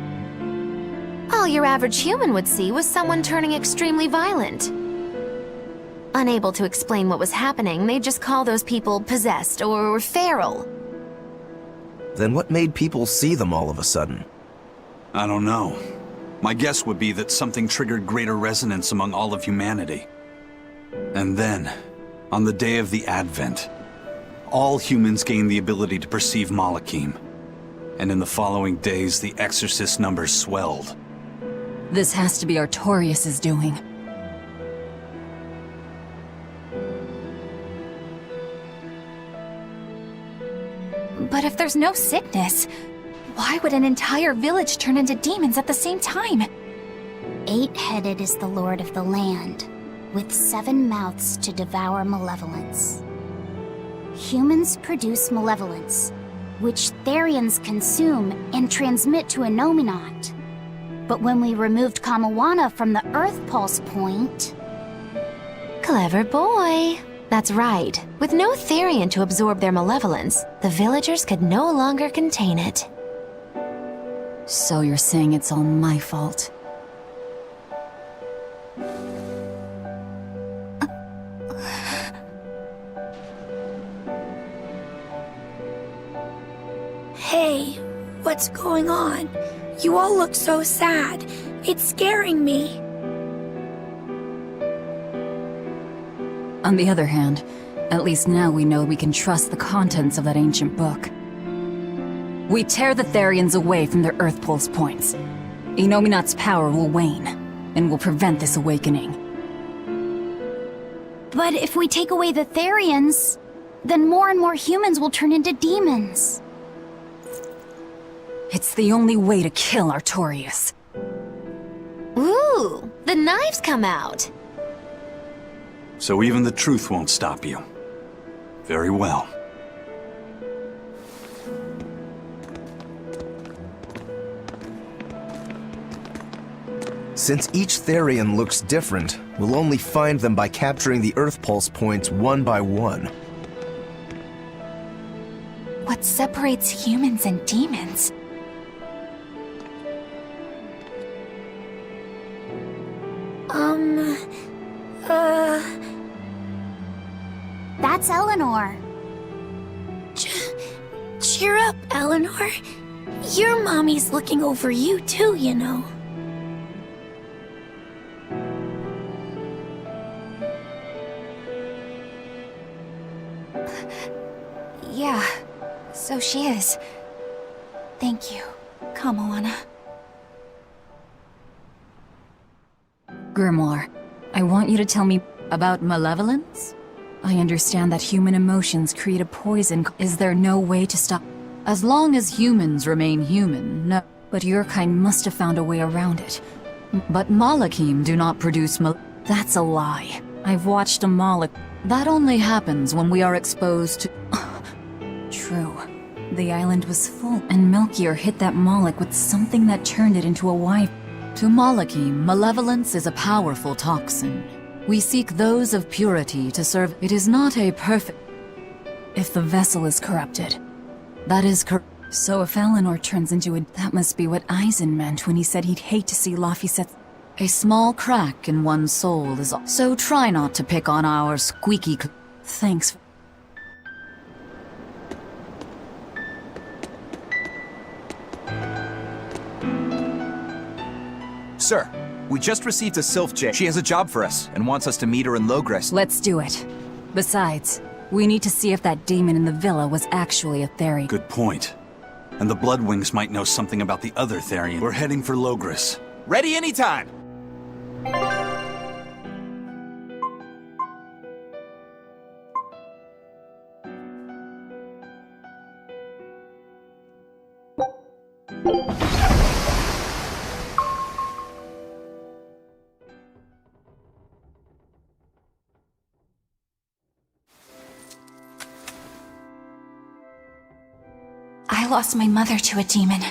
All your average human would see was someone turning extremely violent. Unable to explain what was happening, they'd just call those people possessed or feral. Then what made people see them all of a sudden? I don't know. My guess would be that something triggered greater resonance among all of humanity. And then, on the day of the Advent, all humans gained the ability to perceive Malachim. And in the following days, the exorcist numbers swelled. This has to be Artorias' doing. But if there's no sickness, why would an entire village turn into demons at the same time? 8-headed is the lord of the land, with 7 mouths to devour malevolence. Humans produce malevolence, which Therions consume and transmit to a Nominat. But when we removed Kamawana from the Earth Pulse point... Clever boy. That's right. With no Therion to absorb their malevolence, the villagers could no longer contain it. So you're saying it's all my fault? Hey, what's going on? You all look so sad. It's scaring me. On the other hand, at least now we know we can trust the contents of that ancient book. We tear the Therions away from their Earth Pulse points. Inominat's power will wane, and will prevent this awakening. But if we take away the Therions, then more and more humans will turn into demons. It's the only way to kill Artorias. Ooh, the knives come out. So even the truth won't stop you. Very well. Since each Therion looks different, we'll only find them by capturing the Earth Pulse points one by one. What separates humans and demons? That's Eleanor. Cheer up, Eleanor. Your mommy's looking over you too, you know. Yeah, so she is. Thank you, Kamawana. Grimoire, I want you to tell me about malevolence? I understand that human emotions create a poison. Is there no way to stop? As long as humans remain human, no. But your kind must have found a way around it. But Malachim do not produce That's a lie. I've watched a That only happens when we are exposed to... True. The island was full, and Melchior hit that Moloch with something that turned it into a wife. To Malachim, malevolence is a powerful toxin. We seek those of purity to serve. It is not a perfect... If the vessel is corrupted. That is correct. So if Eleanor turns into a... That must be what Eisen meant when he said he'd hate to see Laphicet. A small crack in one's soul is all. So try not to pick on our squeaky... Thanks. Sir, we just received a Sylph J. She has a job for us and wants us to meet her in Logres. Let's do it. Besides, we need to see if that demon in the villa was actually a Therion. Good point. And the Bloodwings might know something about the other Therion. We're heading for Logres. Ready anytime! I lost my mother to a demon.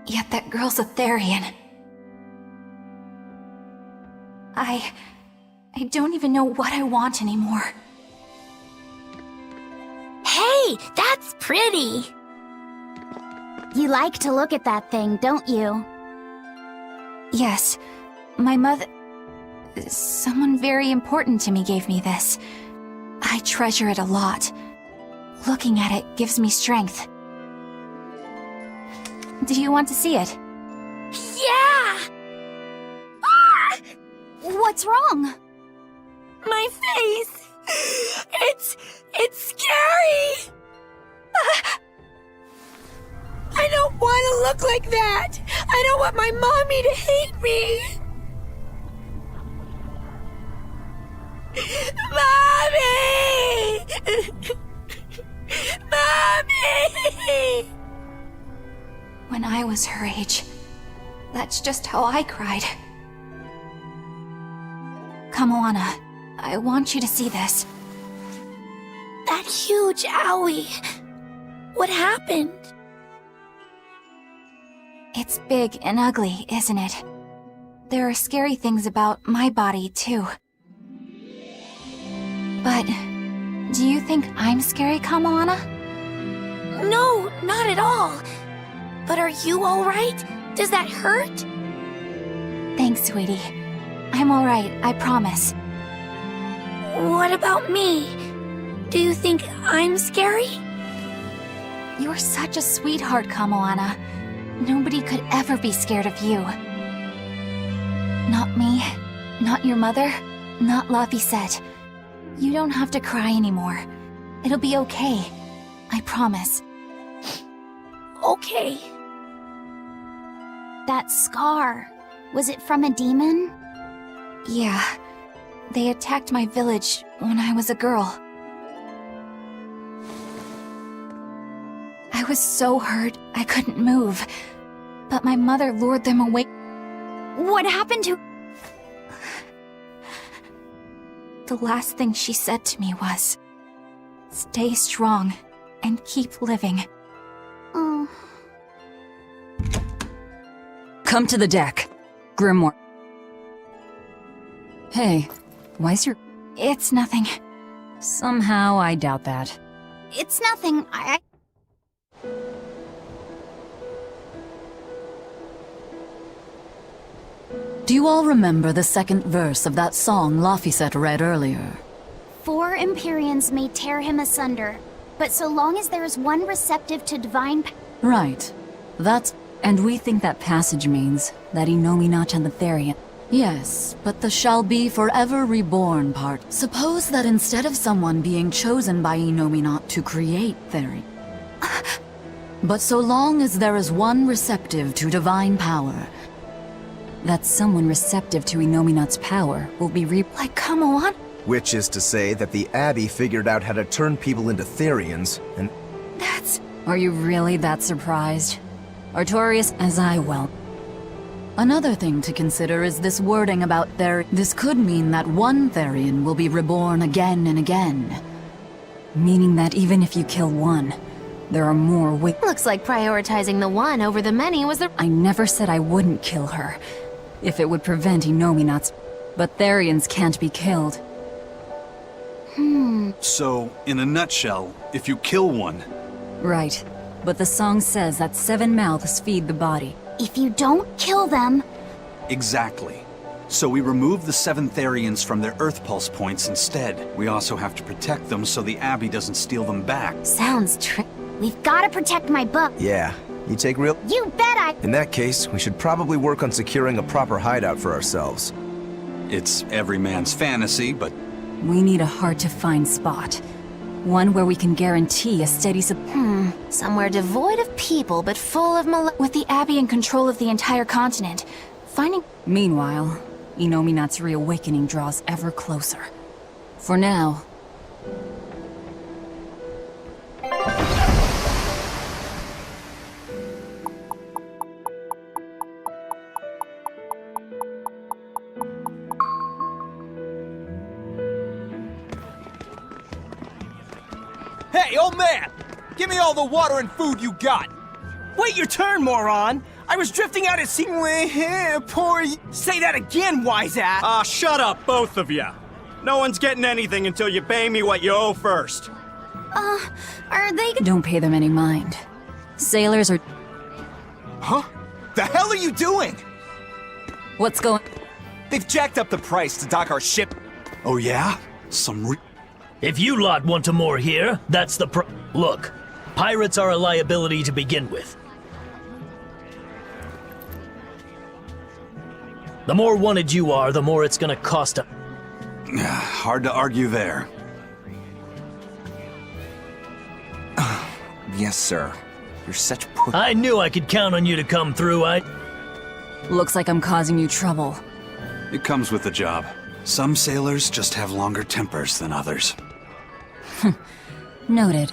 Yet that girl's a Therion. I don't even know what I want anymore. Hey, that's pretty! You like to look at that thing, don't you? Yes, my mother... Someone very important to me gave me this. I treasure it a lot. Looking at it gives me strength. Do you want to see it? Yeah! Ah! What's wrong? My face! It's scary! I don't want to look like that! I don't want my mommy to hate me! Mommy! Mommy! When I was her age, that's just how I cried. Come, Moana, I want you to see this. That huge owie. What happened? It's big and ugly, isn't it? There are scary things about my body, too. But do you think I'm scary, Kamoana? No, not at all. But are you alright? Does that hurt? Thanks, sweetie. I'm alright, I promise. What about me? Do you think I'm scary? You're such a sweetheart, Kamoana. Nobody could ever be scared of you. Not me, not your mother, not Laphicet. You don't have to cry anymore. It'll be okay. I promise. Okay. That scar, was it from a demon? Yeah. They attacked my village when I was a girl. I was so hurt I couldn't move. But my mother lured them away. What happened to... The last thing she said to me was, "Stay strong and keep living." Oh. Come to the deck. Grimoire. Hey, why's your... It's nothing. Somehow I doubt that. It's nothing. Do you all remember the second verse of that song Laphicet read earlier? 4 Empyreans may tear him asunder, but so long as there is one receptive to divine... Right. That's... And we think that passage means that Innominat and the Therion... Yes, but the shall be forever reborn part. Suppose that instead of someone being chosen by Innominat to create Therion... But so long as there is one receptive to divine power... That someone receptive to Innominat's power will be Like, come on. Which is to say that the Abbey figured out how to turn people into Therions, and... That's... Are you really that surprised? Artorias, as I will. Another thing to consider is this wording about This could mean that one Therion will be reborn again and again. Meaning that even if you kill one, there are more Looks like prioritizing the one over the many was the— I never said I wouldn't kill her, if it would prevent Inominats. But Therions can't be killed. So, in a nutshell, if you kill one... Right. But the song says that 7 mouths feed the body. If you don't kill them, Exactly. So we remove the 7 Therions from their Earth Pulse points instead. We also have to protect them so the Abbey doesn't steal them back. Sounds We've gotta protect my book. Yeah, you take real... You bet I... In that case, we should probably work on securing a proper hideout for ourselves. It's every man's fantasy, but We need a hard-to-find spot. One where we can guarantee a steady somewhere devoid of people but full of with the Abbey in control of the entire continent, finding... Meanwhile, Inominat's reawakening draws ever closer. For now... Hey, old man! Give me all the water and food you got! Wait your turn, moron! I was drifting out at sea. Poor. Say that again, wise ass! Ah, shut up, both of you! No one's getting anything until you pay me what you owe first. are they— Don't pay them any mind. Sailors are... Huh? The hell are you doing? What's going... They've jacked up the price to dock our ship. oh yeah? If you lot want to moor here, that's the Look, pirates are a liability to begin with. The more wanted you are, the more it's gonna cost us. Hard to argue there. Yes, sir. You're such I knew I could count on you to come through. Looks like I'm causing you trouble. It comes with the job. Some sailors just have longer tempers than others. Noted.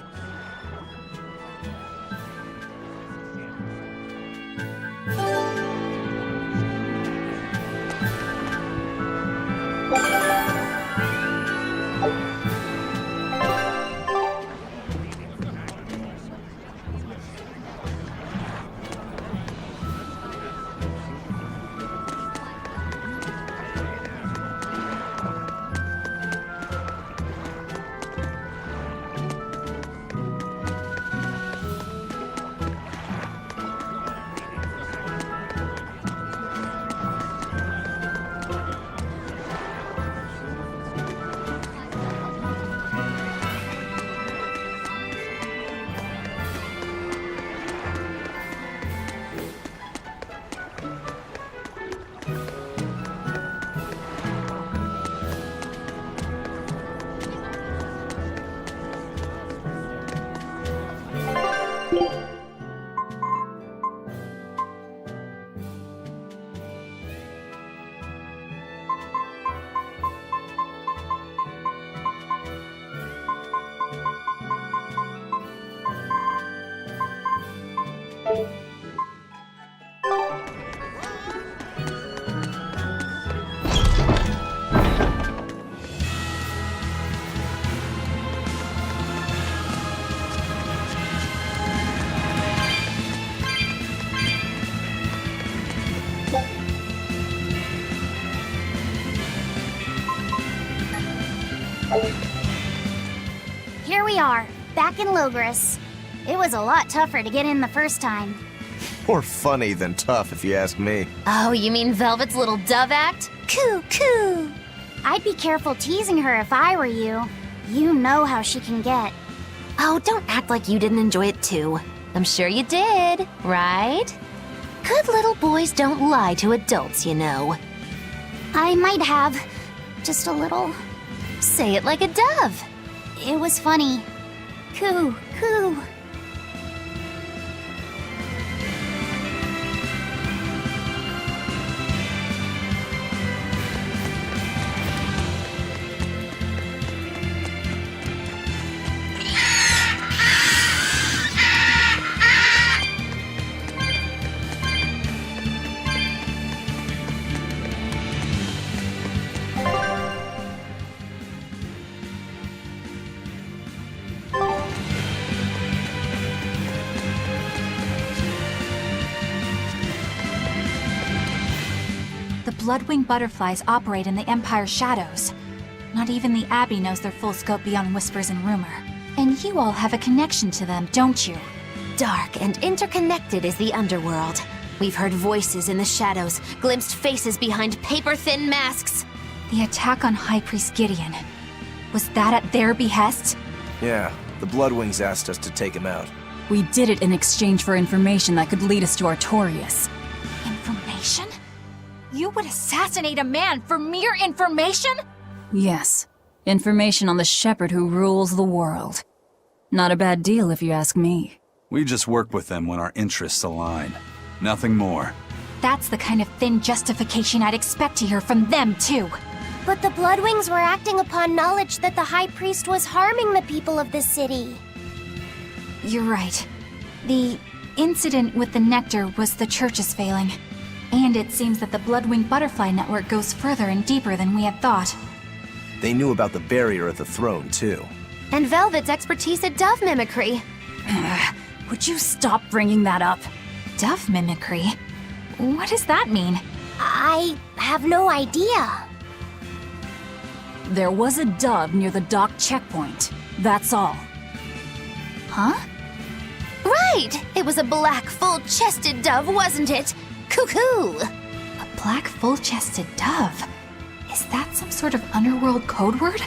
Here we are, back in Logris. It was a lot tougher to get in the first time. More funny than tough, if you ask me. Oh, you mean Velvet's little dove act? Coo, coo! I'd be careful teasing her if I were you. You know how she can get. Oh, don't act like you didn't enjoy it too. I'm sure you did, right? Good little boys don't lie to adults, you know. I might have. Just a little. Say it like a dove. It was funny. Coo, coo. blood-winged butterflies operate in the Empire's shadows. Not even the Abbey knows their full scope beyond whispers and rumor. And you all have a connection to them, don't you? Dark and interconnected is the underworld. We've heard voices in the shadows, glimpsed faces behind paper-thin masks. The attack on High Priest Gideon. Was that at their behest? Yeah, the Bloodwings asked us to take him out. We did it in exchange for information that could lead us to Artorias. Information? You would assassinate a man for mere information? Yes. Information on the shepherd who rules the world. Not a bad deal if you ask me. We just work with them when our interests align. Nothing more. That's the kind of thin justification I'd expect to hear from them, too. But the Bloodwings were acting upon knowledge that the High Priest was harming the people of the city. You're right. The incident with the nectar was the Church's failing. And it seems that the Bloodwing Butterfly Network goes further and deeper than we had thought. They knew about the barrier at the throne, too. And Velvet's expertise at dove mimicry. Would you stop bringing that up? Dove mimicry? What does that mean? I have no idea. There was a dove near the dock checkpoint. That's all. Huh? Right! It was a black, full-chested dove, wasn't it? Cuckoo! A black, full-chested dove? Is that some sort of underworld code word?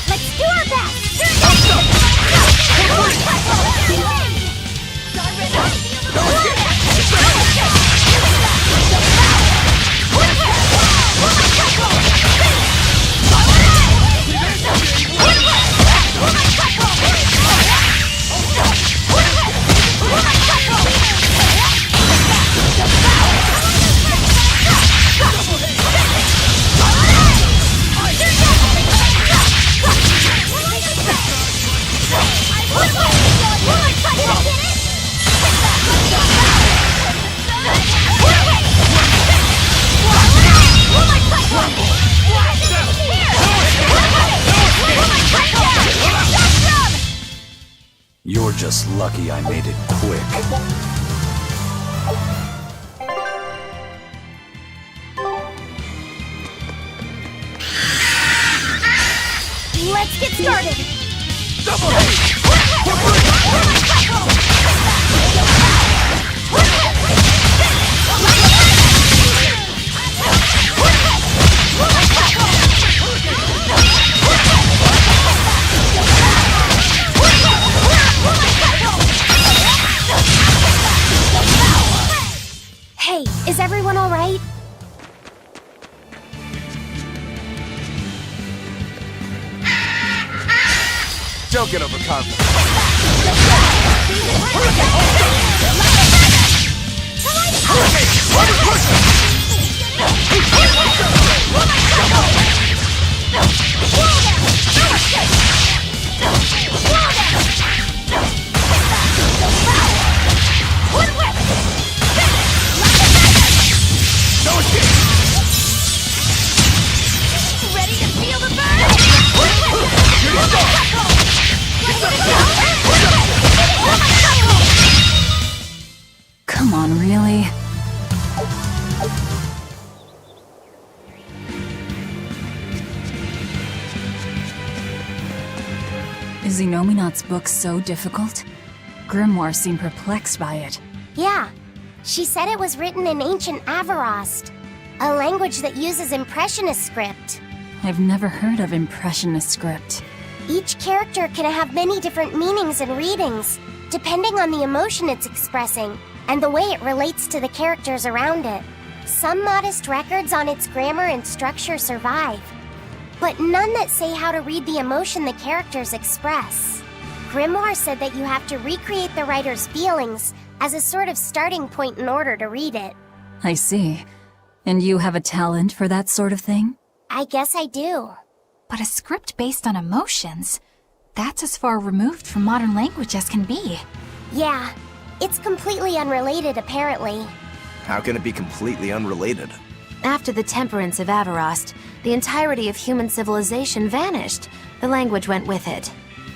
Let's do our best! You're just lucky I made it quick. Let's get started! Double hit! Hey, is everyone all right? Don't get overconfident. Ready to feel the burn? Come on, really? Is Inominat's book so difficult? Grimoire seemed perplexed by it. Yeah. She said it was written in ancient Avarost, a language that uses Impressionist script. I've never heard of Impressionist script. Each character can have many different meanings and readings, depending on the emotion it's expressing and the way it relates to the characters around it. Some modest records on its grammar and structure survive, but none that say how to read the emotion the characters express. Grimoire said that you have to recreate the writer's feelings as a sort of starting point in order to read it. I see. And you have a talent for that sort of thing? I guess I do. But a script based on emotions? That's as far removed from modern language as can be. Yeah, it's completely unrelated apparently. How can it be completely unrelated? After the temperance of Avarost, The entirety of human civilization vanished. The language went with it.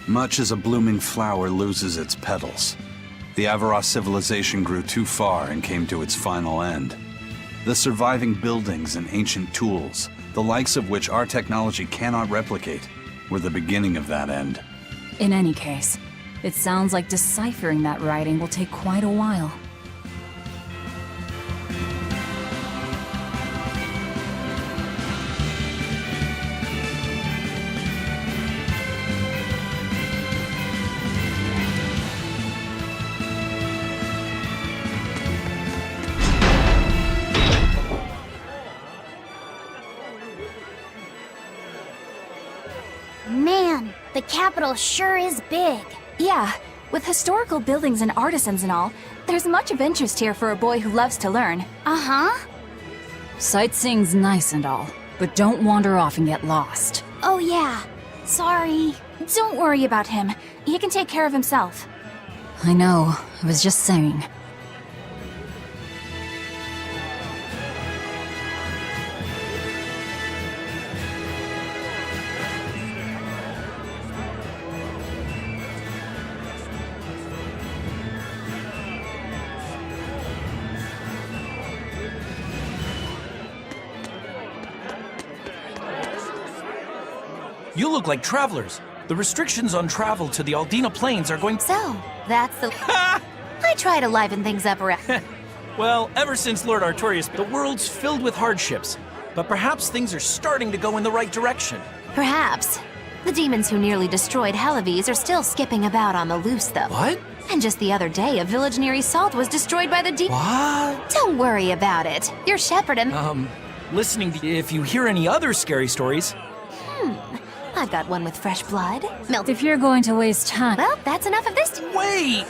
Much as a blooming flower loses its petals, the Avaros civilization grew too far and came to its final end. The surviving buildings and ancient tools, the likes of which our technology cannot replicate, were the beginning of that end. In any case, it sounds like deciphering that writing will take quite a while. Man, the capital sure is big. Yeah, with historical buildings and artisans and all, there's much of interest here for a boy who loves to learn. Uh-huh. Sightseeing's nice and all, but don't wander off and get lost. Oh yeah, sorry. Don't worry about him. He can take care of himself. I know, I was just saying. You look like travelers. The restrictions on travel to the Aldina Plains are going... So, that's the... I try to liven things up around... Well, ever since Lord Artorias, the world's filled with hardships. But perhaps things are starting to go in the right direction. Perhaps. The demons who nearly destroyed Halaves are still skipping about on the loose, though. What? And just the other day, a village near Salt was destroyed by the What? Don't worry about it. Your shepherd and... Listening to... If you hear any other scary stories... I've got one with fresh blood. Melt. If you're going to waste time... Well, that's enough of this. Wait!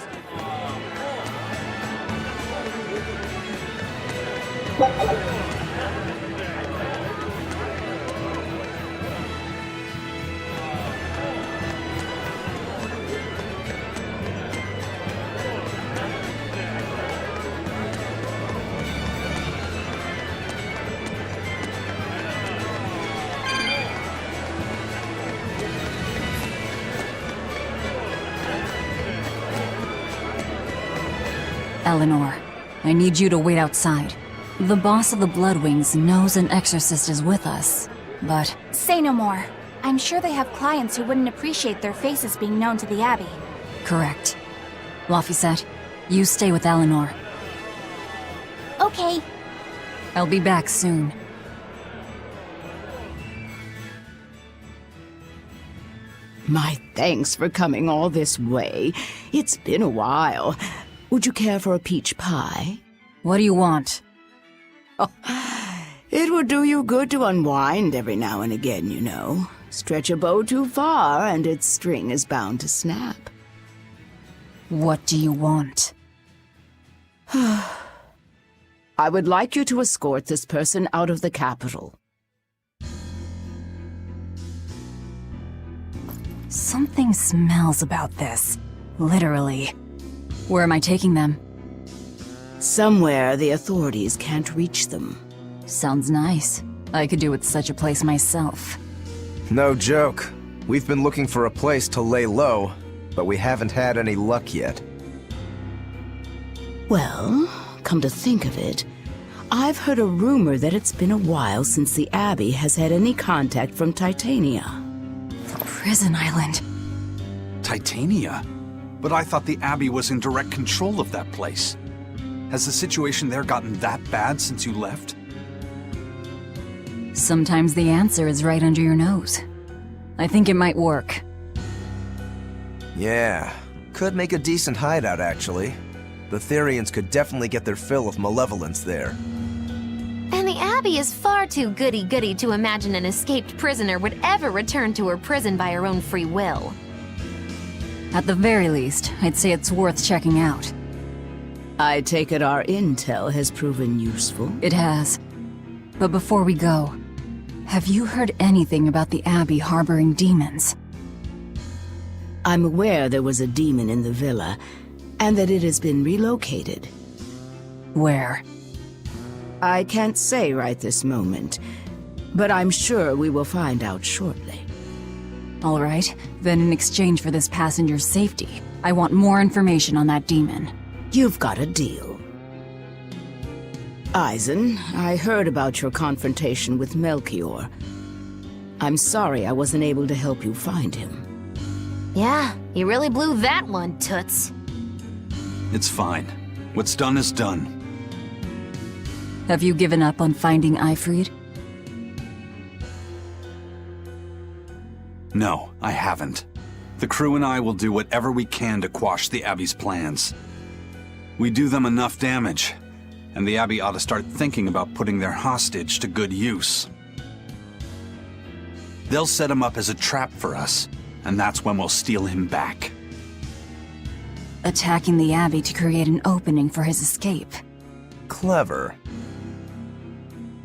Eleanor, I need you to wait outside. The boss of the Bloodwings knows an exorcist is with us, but... Say no more. I'm sure they have clients who wouldn't appreciate their faces being known to the Abbey. Correct. Laphicet, you stay with Eleanor. Okay. I'll be back soon. My thanks for coming all this way. It's been a while. Would you care for a peach pie? What do you want? Oh, it would do you good to unwind every now and again, you know. Stretch a bow too far and its string is bound to snap. What do you want? I would like you to escort this person out of the capital. Something smells about this. Literally. Where am I taking them? Somewhere the authorities can't reach them. Sounds nice. I could do with such a place myself. No joke. We've been looking for a place to lay low, but we haven't had any luck yet. Well, come to think of it, I've heard a rumor that it's been a while since the Abbey has had any contact from Titania. The prison island. Titania? But I thought the Abbey was in direct control of that place. Has the situation there gotten that bad since you left? Sometimes the answer is right under your nose. I think it might work. Yeah, could make a decent hideout, actually. The Therions could definitely get their fill of malevolence there. And the Abbey is far too goody-goody to imagine an escaped prisoner would ever return to her prison by her own free will. At the very least, I'd say it's worth checking out. I take it our intel has proven useful. It has. But before we go, have you heard anything about the Abbey harboring demons? I'm aware there was a demon in the villa, and that it has been relocated. Where? I can't say right this moment, But I'm sure we will find out shortly. All right, then in exchange for this passenger's safety, I want more information on that demon. You've got a deal. Eisen, I heard about your confrontation with Melchior. I'm sorry I wasn't able to help you find him. Yeah, you really blew that one, Toots. It's fine. What's done is done. Have you given up on finding Eifried? No, I haven't. The crew and I will do whatever we can to quash the Abbey's plans. We do them enough damage, and the Abbey ought to start thinking about putting their hostage to good use. They'll set him up as a trap for us, and that's when we'll steal him back. Attacking the Abbey to create an opening for his escape. Clever.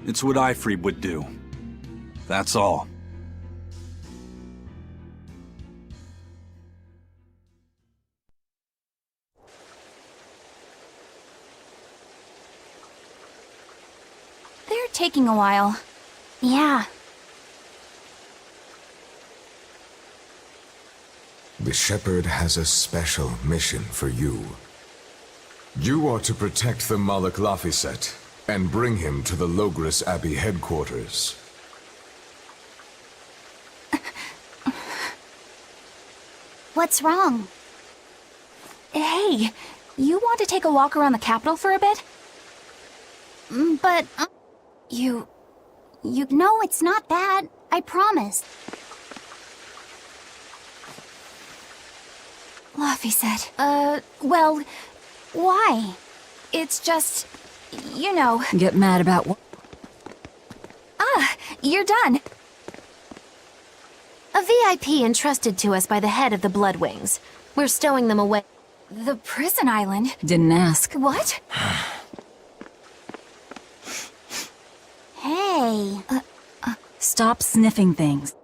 It's what Eifried would do. That's all. They're taking a while. Yeah. The Shepherd has a special mission for you. You are to protect the Malak Laphicet and bring him to the Logris Abbey headquarters. What's wrong? Hey, you want to take a walk around the capital for a bit? But, No, it's not that. I promise. Laphicet. Well, why? It's just, you know... Get mad about what? Ah, you're done. A VIP entrusted to us by the head of the Bloodwings. We're stowing them away. The prison island? Didn't ask. What? Hey. Stop sniffing things.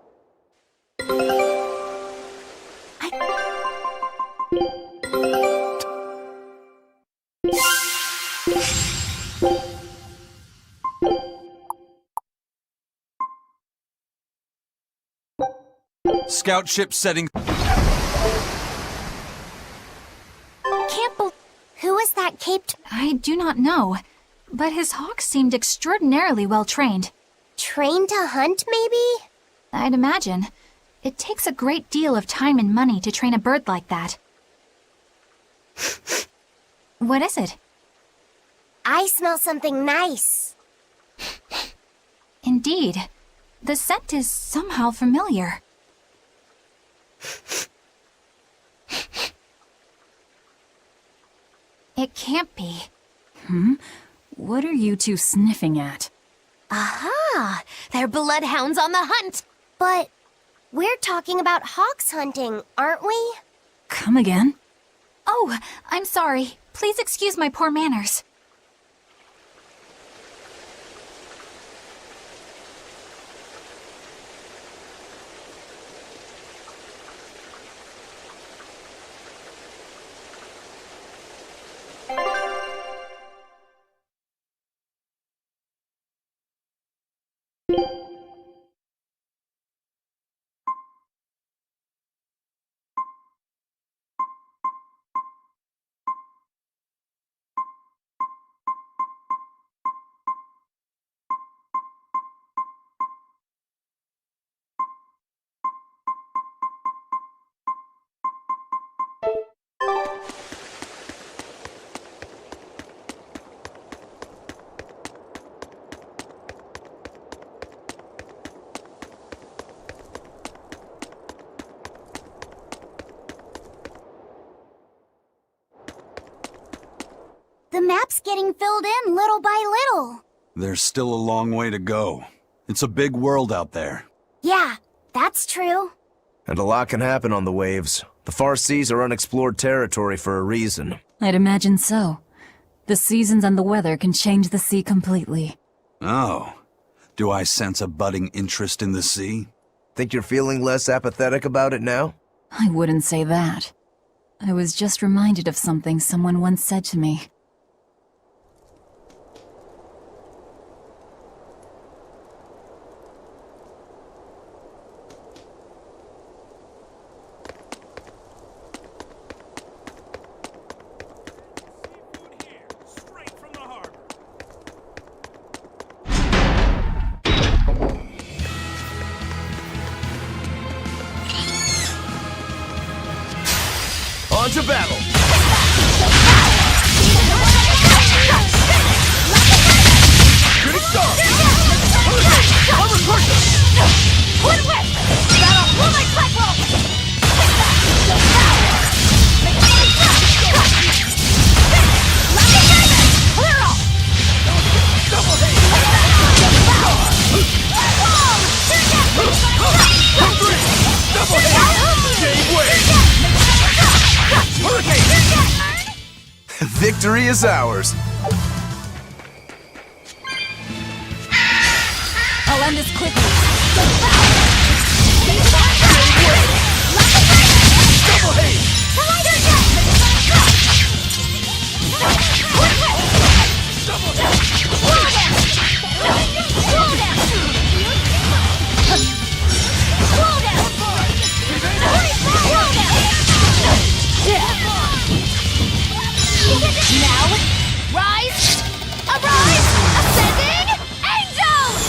Scout ship setting... Can't believe... Who is that caped... I do not know, but his hawks seemed extraordinarily well trained. Trained to hunt, maybe? I'd imagine. It takes a great deal of time and money to train a bird like that. What is it? I smell something nice. Indeed. The scent is somehow familiar. It can't be. What are you two sniffing at? Aha! They're bloodhounds on the hunt! But we're talking about hawks hunting, aren't we? Come again? Oh, I'm sorry. Please excuse my poor manners. The map's getting filled in little by little. There's still a long way to go. It's a big world out there. Yeah, that's true. And a lot can happen on the waves. The far seas are unexplored territory for a reason. I'd imagine so. The seasons and the weather can change the sea completely. Oh. Do I sense a budding interest in the sea? Think you're feeling less apathetic about it now? I wouldn't say that. I was just reminded of something someone once said to me. On to battle! Shooting star! Armor crusher! Wood whip! Battle! Moonlight cycle! Clear off! Double hit! Double hit! Game win! Victory is ours. I'll end this quickly. Double hit! Now, rise, arise, ascending, angels!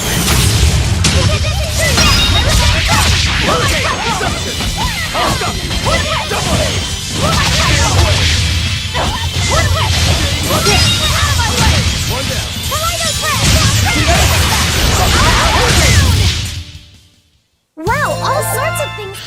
Wow, all sorts of things.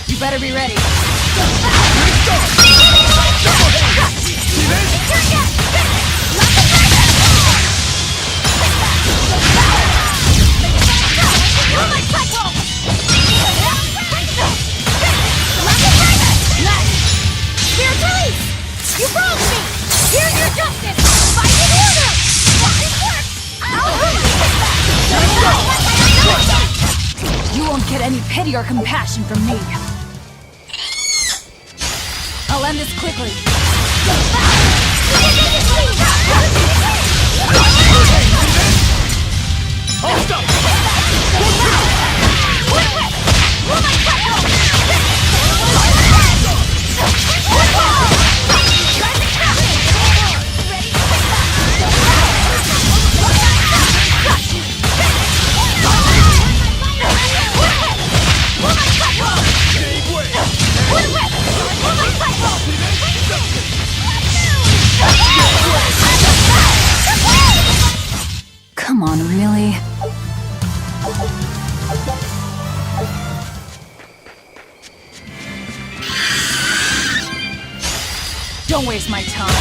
You better be ready. You broke me! Here's your justice! Fight in order! This works! You won't get any pity or compassion from me. I'll end this quickly. Hold up! Come on, really? Don't waste my time.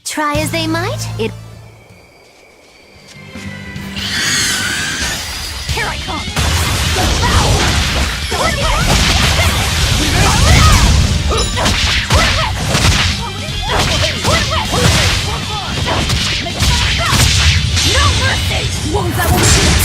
Try as they might, it... Here I come! No mercy! Wounds that won't shoot!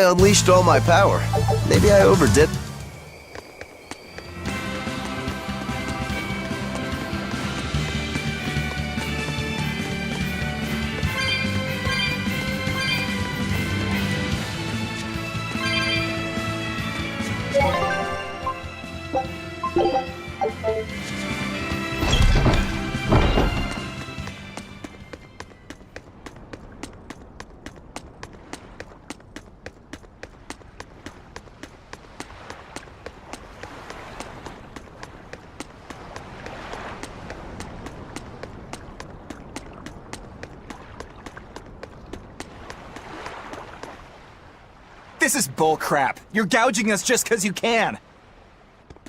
I unleashed all my power. Maybe I overdid. This is bullcrap. You're gouging us just because you can.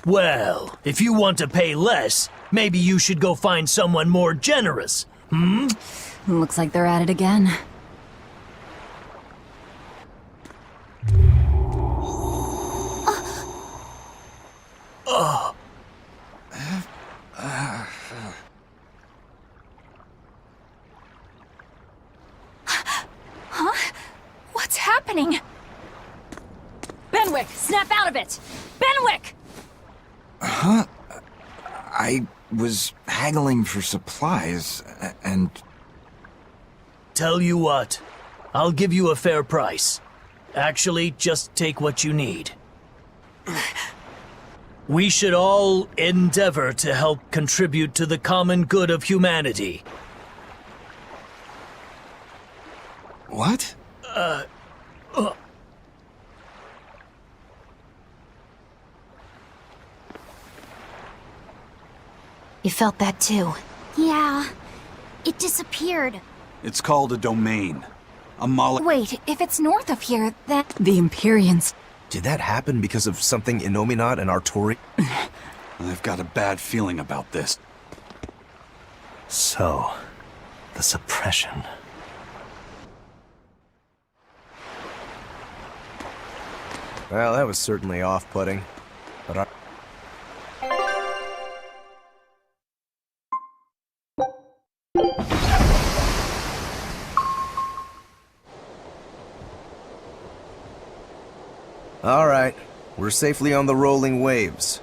Well, if you want to pay less, maybe you should go find someone more generous. Hmm? Looks like they're at it again. Huh? What's happening? Benwick, snap out of it! Benwick! Huh? I was haggling for supplies, and... Tell you what, I'll give you a fair price. Actually, just take what you need. We should all endeavor to help contribute to the common good of humanity. What? You felt that too. Yeah, it disappeared. It's called a domain. A Wait, if it's north of here, then... The Empyreans. Did that happen because of something Innominat and Artori? I've got a bad feeling about this. So, the suppression. Well, that was certainly off-putting. But Alright, we're safely on the rolling waves.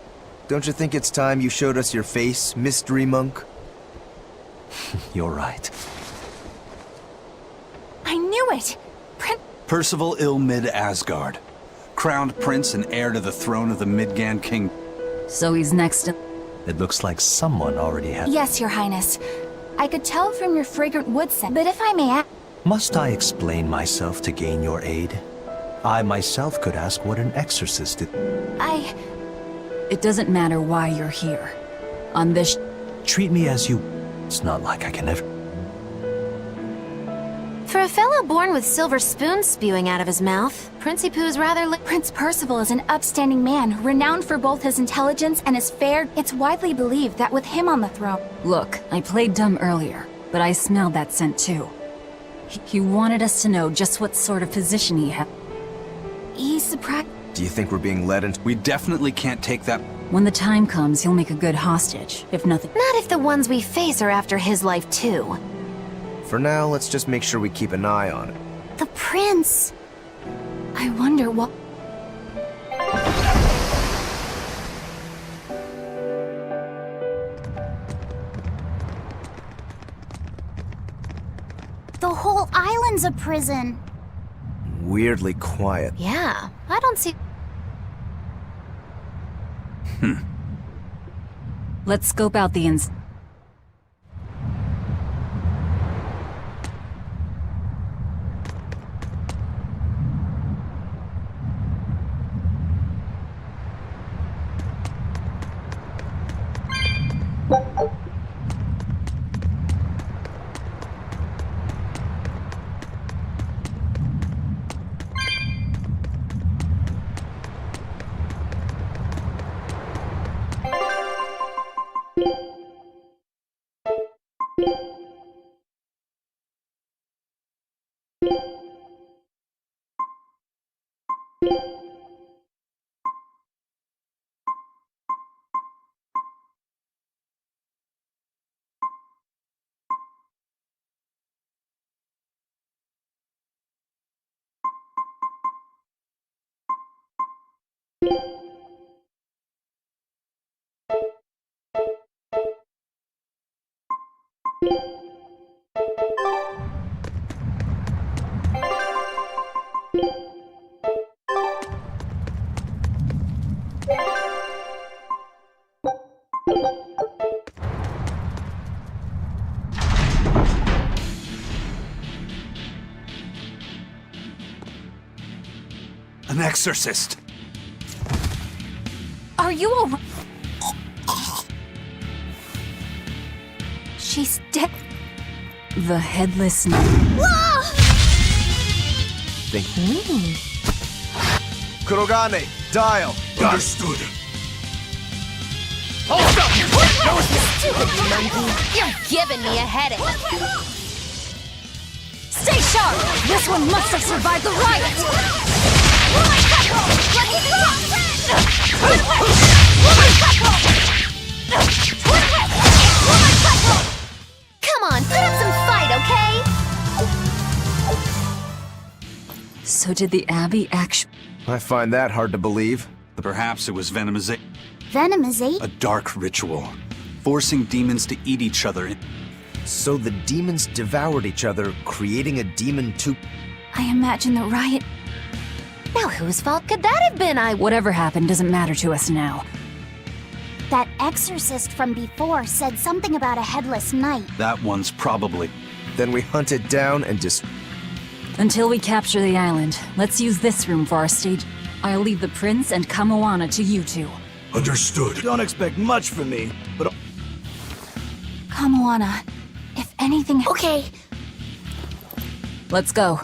Don't you think it's time you showed us your face, Mystery Monk? You're right. I knew it! Percival Ilmid Asgard. Crowned prince and heir to the throne of the Midgand King. So he's next in... It looks like someone already has... Yes, Your Highness. I could tell from your fragrant wood scent, but if I may ask... Must I explain myself to gain your aid? I myself could ask what an exorcist did. It doesn't matter why you're here. On this... Treat me as you... It's not like I can ever... For a fellow born with silver spoons spewing out of his mouth, Princey Pooh's rather Prince Percival is an upstanding man, renowned for both his intelligence and his fair. It's widely believed that with him on the throne... Look, I played dumb earlier, but I smelled that scent too. He wanted us to know just what sort of position he had. He's surprised... Do you think we're being led into... We definitely can't take that... When the time comes, he'll make a good hostage, if nothing... Not if the ones we face are after his life too. For now, let's just make sure we keep an eye on it. The prince. I wonder what... The whole island's a prison. Weirdly quiet. Yeah, I don't see... Let's scope out the ins... An exorcist! Are you all... She's dead. The headless... Kurogane, dial. Understood. Stupid monkey! You're giving me a headache. Stay sharp! This one must have survived the riot! Come on, put up some fight, okay? So did the Abbey actually... I find that hard to believe. Perhaps it was venomization. Venomization? A dark ritual, forcing demons to eat each other. So the demons devoured each other, creating a demon too. I imagine the riot... Now whose fault could that have been? Whatever happened doesn't matter to us now. That exorcist from before said something about a headless knight. That one's probably... Then we hunt it down and just... Until we capture the island, let's use this room for our stage. I'll leave the prince and Kamoana to you two. Understood. Don't expect much from me, but... Kamoana, if anything... Okay. Let's go.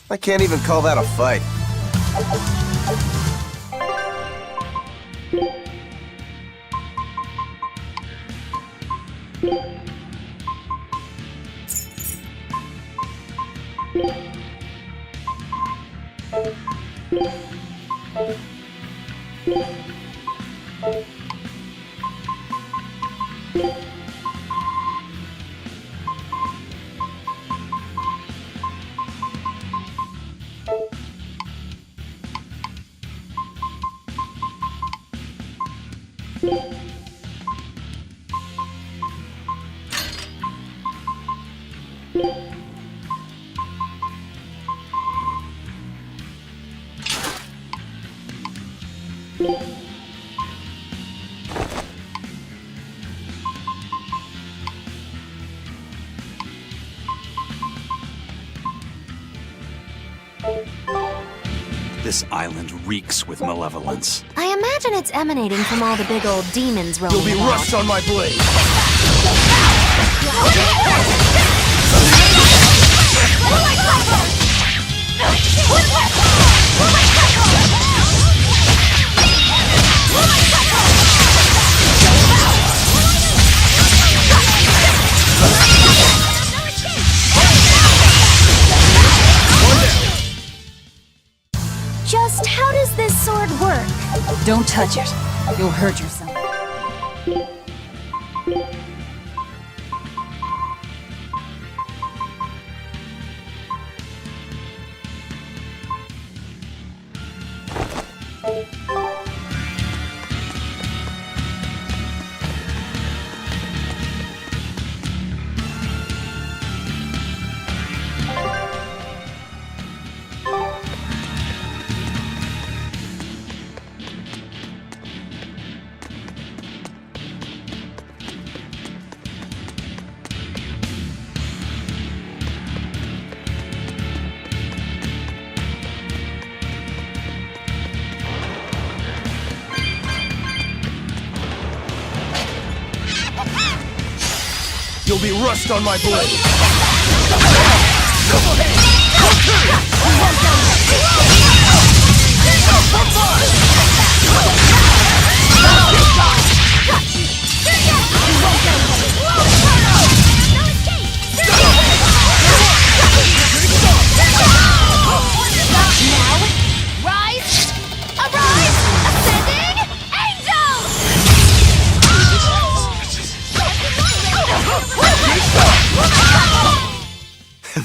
I can't even call that a fight. This island reeks with malevolence. I imagine it's emanating from all the big old demons roaming You'll be about. rust on my blade. Just how does this sword work? Don't touch it. You'll hurt yourself. You'll be rust on my blade!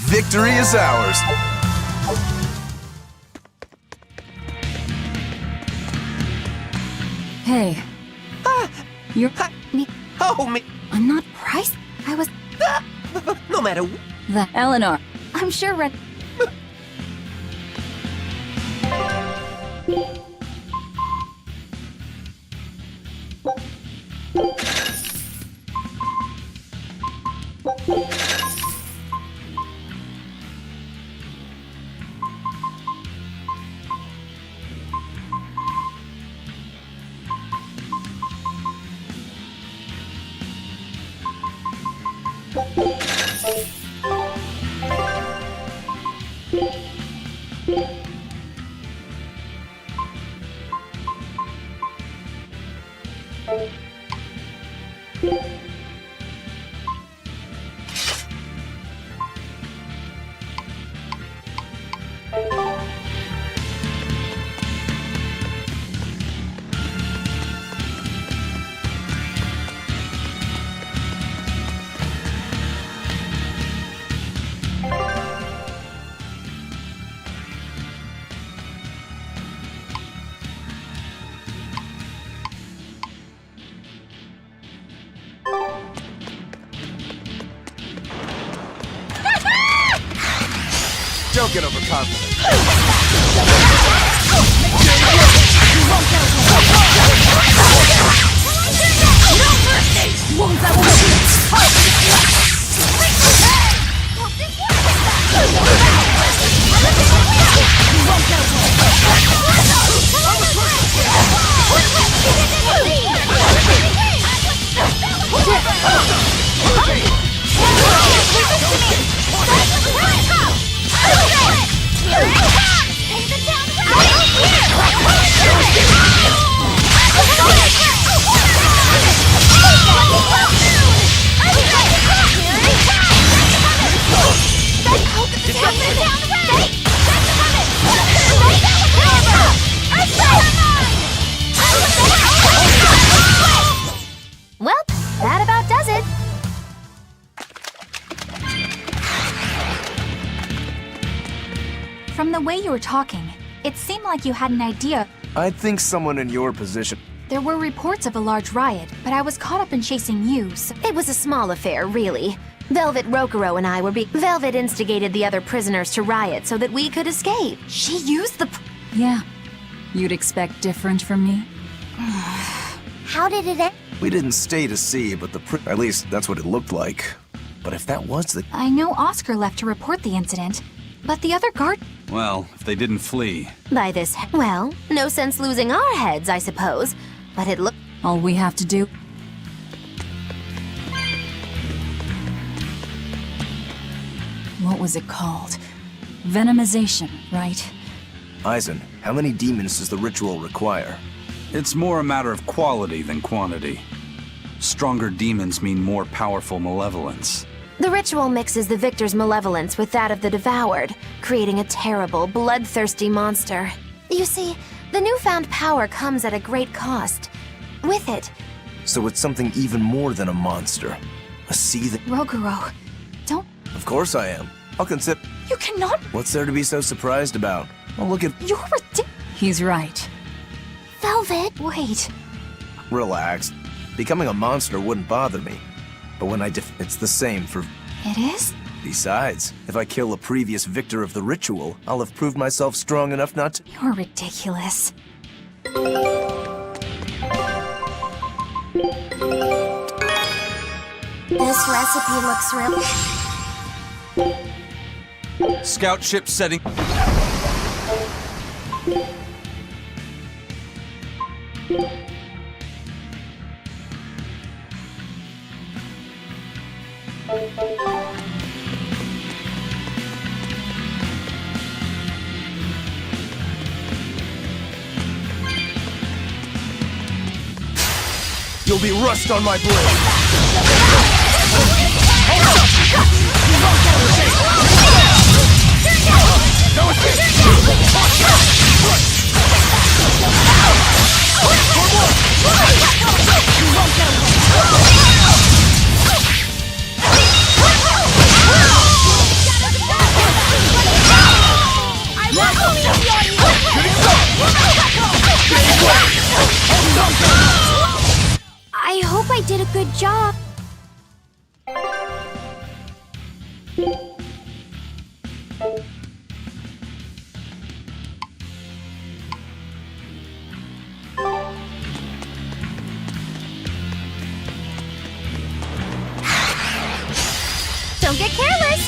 Victory is ours! Hey. You're... me. Oh, me. I'm not Price. I was... No matter... The Eleanor. I'm sure Red... Don't get overconfident. Well, that about does it. From the way you were talking, it seemed like you had an idea. I'd think someone in your position... There were reports of a large riot, but I was caught up in chasing you, so... It was a small affair, really. Velvet Rokuro and I were Velvet instigated the other prisoners to riot so that we could escape. She used the... Yeah. You'd expect different from me? How did it end? We didn't stay to see, but at least that's what it looked like. But if that was the... I know Oscar left to report the incident, but the other guard... Well, if they didn't flee... By this... Well, no sense losing our heads, I suppose. But it looked... All we have to do... What was it called? Venomization, right? Eisen, how many demons does the ritual require? It's more a matter of quality than quantity. Stronger demons mean more powerful malevolence. The ritual mixes the victor's malevolence with that of the devoured, creating a terrible, bloodthirsty monster. You see, the newfound power comes at a great cost. With it... So it's something even more than a monster. A seething... Roguro, don't... Of course I am. I'll consider... You cannot... What's there to be so surprised about? Well, look at... You're ridiculous. He's right. Velvet, wait. Relax. Becoming a monster wouldn't bother me. But when it's the same for... It is? Besides, if I kill a previous victor of the ritual, I'll have proved myself strong enough not to... You're ridiculous. This recipe looks real... Scout ship setting... You'll be rust on my blade! I hope I did a good job. Don't get careless!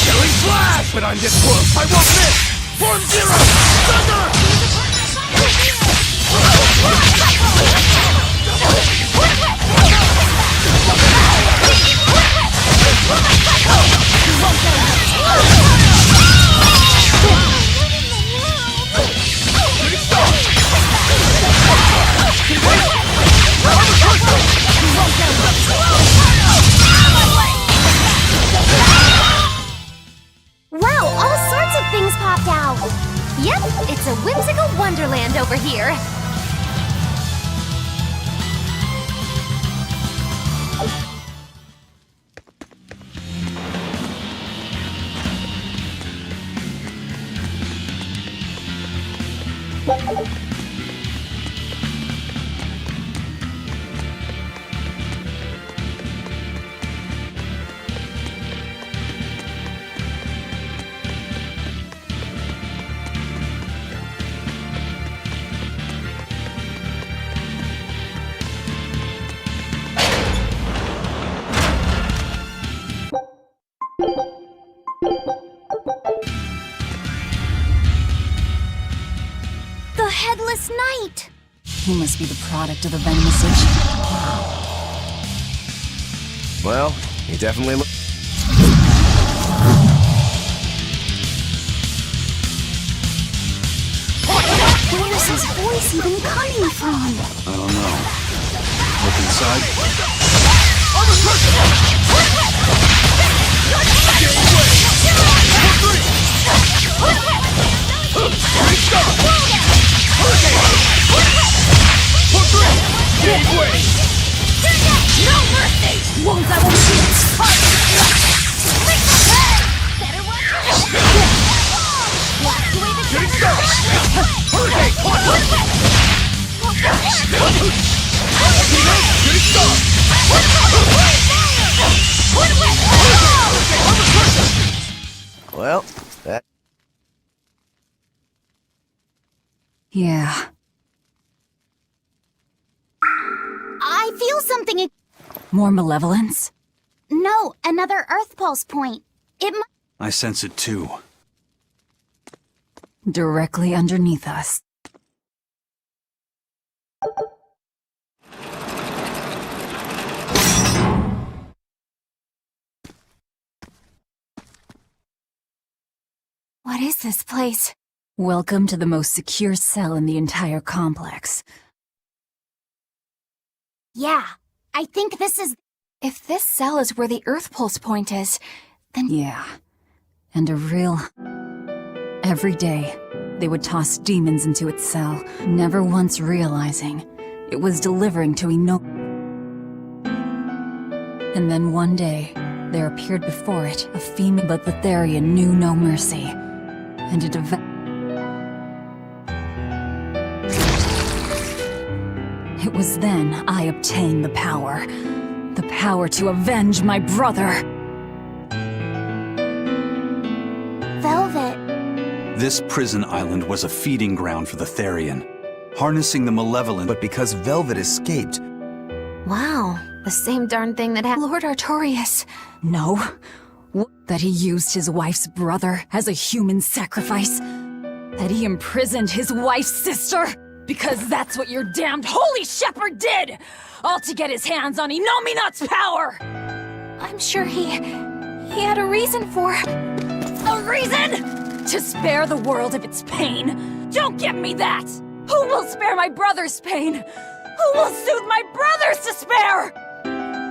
Killing flash! But I'm this close, I won't miss! Form zero! Thunder! Wow, all sorts of things popped out! Yep, it's a whimsical wonderland over here. The Headless Knight! He must be the product of the venomization. Well, he definitely looks... Where is his voice even coming from? I don't know. Look inside. No mercy! Won't I won't see it! Better watch Well, that... Yeah. I feel something... More malevolence? No, another Earth Pulse point. It might... I sense it too. Directly underneath us. What is this place? Welcome to the most secure cell in the entire complex. Yeah, I think this is... If this cell is where the Earth Pulse point is, Yeah. And a real... Every day, they would toss demons into its cell, never once realizing it was delivering to And then one day, there appeared before it a female, but the Therion knew no mercy, and it It was then I obtained the power to avenge my brother. Velvet. This prison island was a feeding ground for the Therion, harnessing the malevolent. But because Velvet escaped... Wow, the same darn thing that happened. Lord Artorias. No. That he used his wife's brother as a human sacrifice? That he imprisoned his wife's sister? Because that's what your damned holy shepherd did! All to get his hands on Inominat's power! I'm sure he had a reason for... A reason? To spare the world of its pain? Don't give me that! Who will spare my brother's pain? Who will soothe my brother's despair?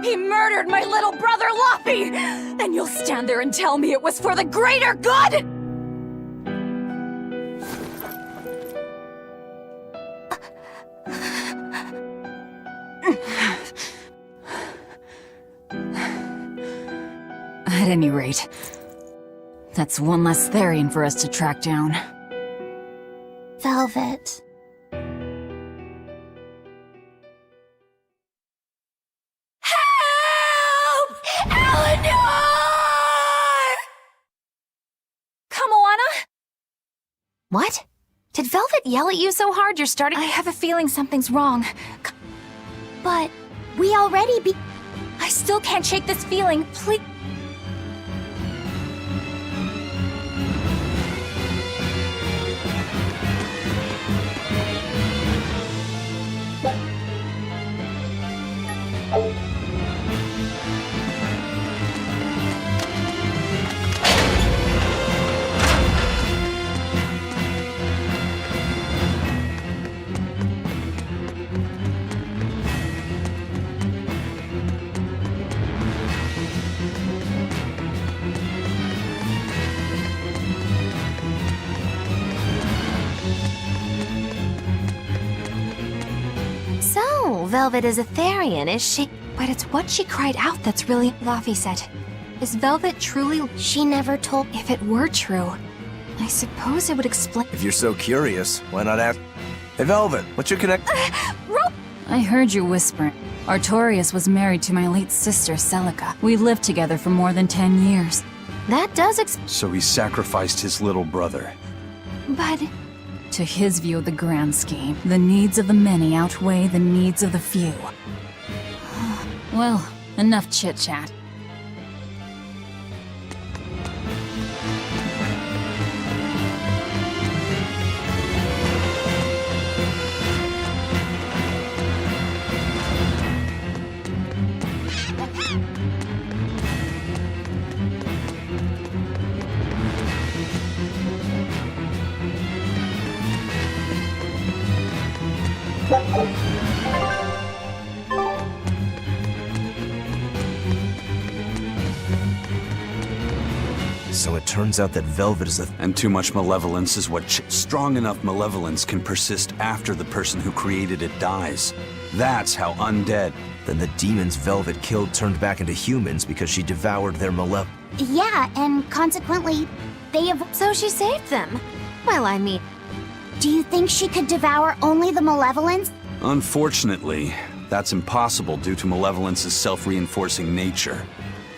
He murdered my little brother Loppy! And you'll stand there and tell me it was for the greater good? At any rate, that's one less Therion for us to track down. Velvet. Help! Eleanor! Come, Moana! What? Did Velvet yell at you so hard you're starting— I have a feeling something's wrong. But we already I still can't shake this feeling. Please. So, Velvet is a Therion, is she? But it's what she cried out that's really... Laffy said. Is Velvet truly... She never told... If it were true, I suppose it would explain... If you're so curious, why not ask... Hey, Velvet, what's your connect... I heard you whispering. Artorias was married to my late sister, Celica. We lived together for more than 10 years. That does So he sacrificed his little brother. But... To his view of the grand scheme, the needs of the many outweigh the needs of the few. Well, enough chit-chat. So it turns out that Velvet is a... And too much malevolence is what... Strong enough malevolence can persist after the person who created it dies. That's how undead... Then the demons Velvet killed turned back into humans because she devoured their Yeah, and consequently, they have... So she saved them. Well, I mean... Do you think she could devour only the malevolence? Unfortunately, that's impossible due to malevolence's self-reinforcing nature.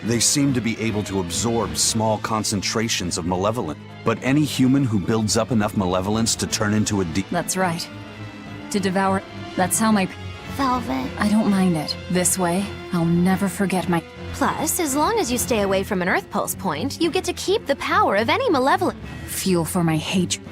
They seem to be able to absorb small concentrations of malevolence. But any human who builds up enough malevolence to turn into a That's right. To devour... That's how my... Velvet. I don't mind it. This way, I'll never forget my... Plus, as long as you stay away from an Earth Pulse point, you get to keep the power of any malevolent... Fuel for my hatred.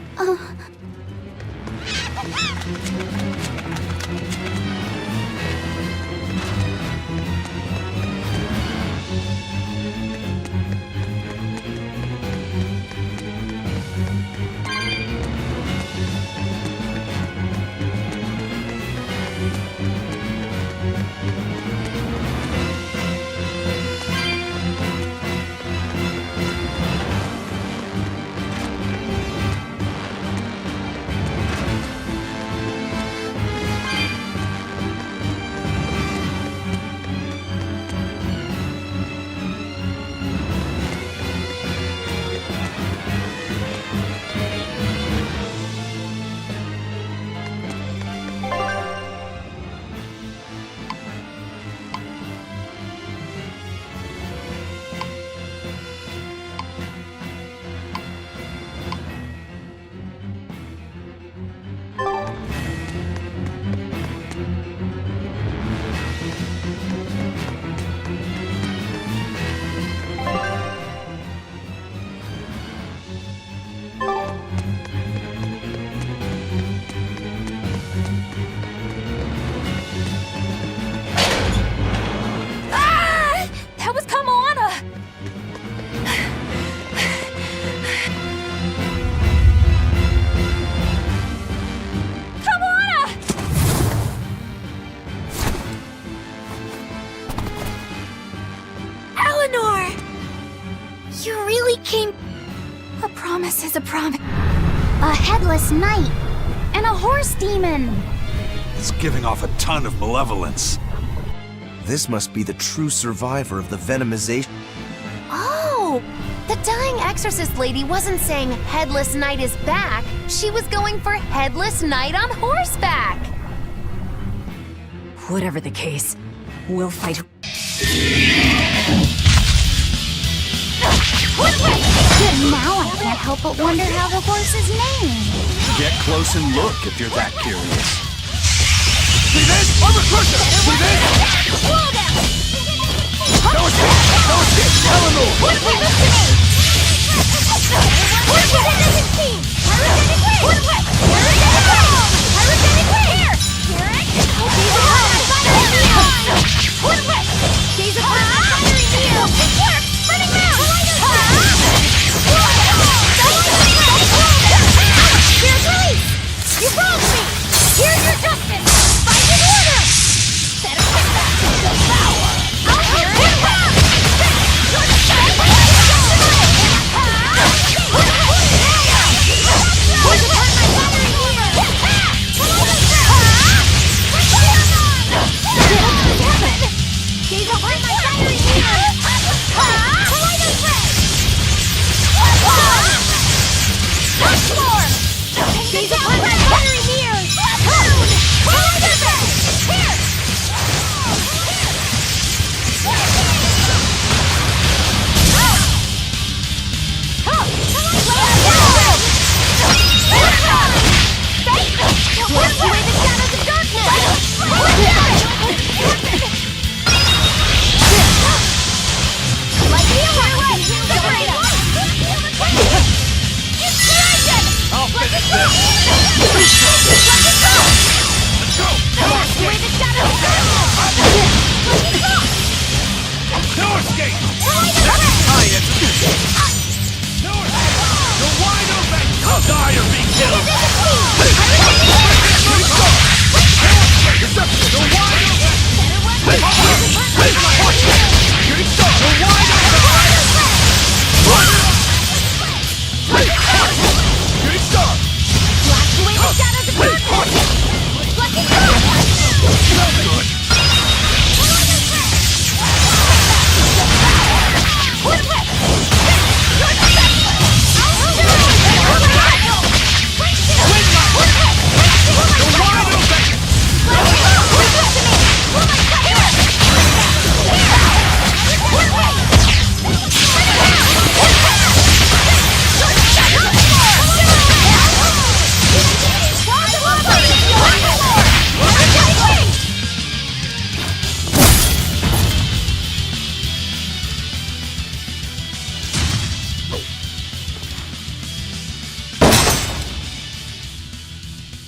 You really came... A promise is a promise. A headless knight and a horse demon. It's giving off a ton of malevolence. This must be the true survivor of the venomization. Oh! The dying exorcist lady wasn't saying Headless Knight is back. She was going for Headless Knight on horseback. Whatever the case, we'll fight. Now I can't help but wonder how the horse is named. Get close and look if you're that curious. See this? Armor crusher! See this? Slow down! No escape! No escape! Eleanor! Listen to me! Pyrogenic team! Pyrogenic wave! Pyrogenic wave! Pyrogenic wave! Gaze upon my fiery heel! It works! Running round! Here's release! You wronged me! Here's your justice! Fight in order! Better get back to devour! I'll hear it back! Gaze upon my fiery heel! Gaze upon my fiery heel! Wash away the shadows of darkness! Light me away! Inspiration! I'll finish this! Let's go! Wash away the shadows of darkness! No escape! I am... No escape! You're wide open! I'll die or be killed! You're wide open! Shooting star! You're wide open! Shooting star! Blast away the shadows of darkness! Lucky star! So good!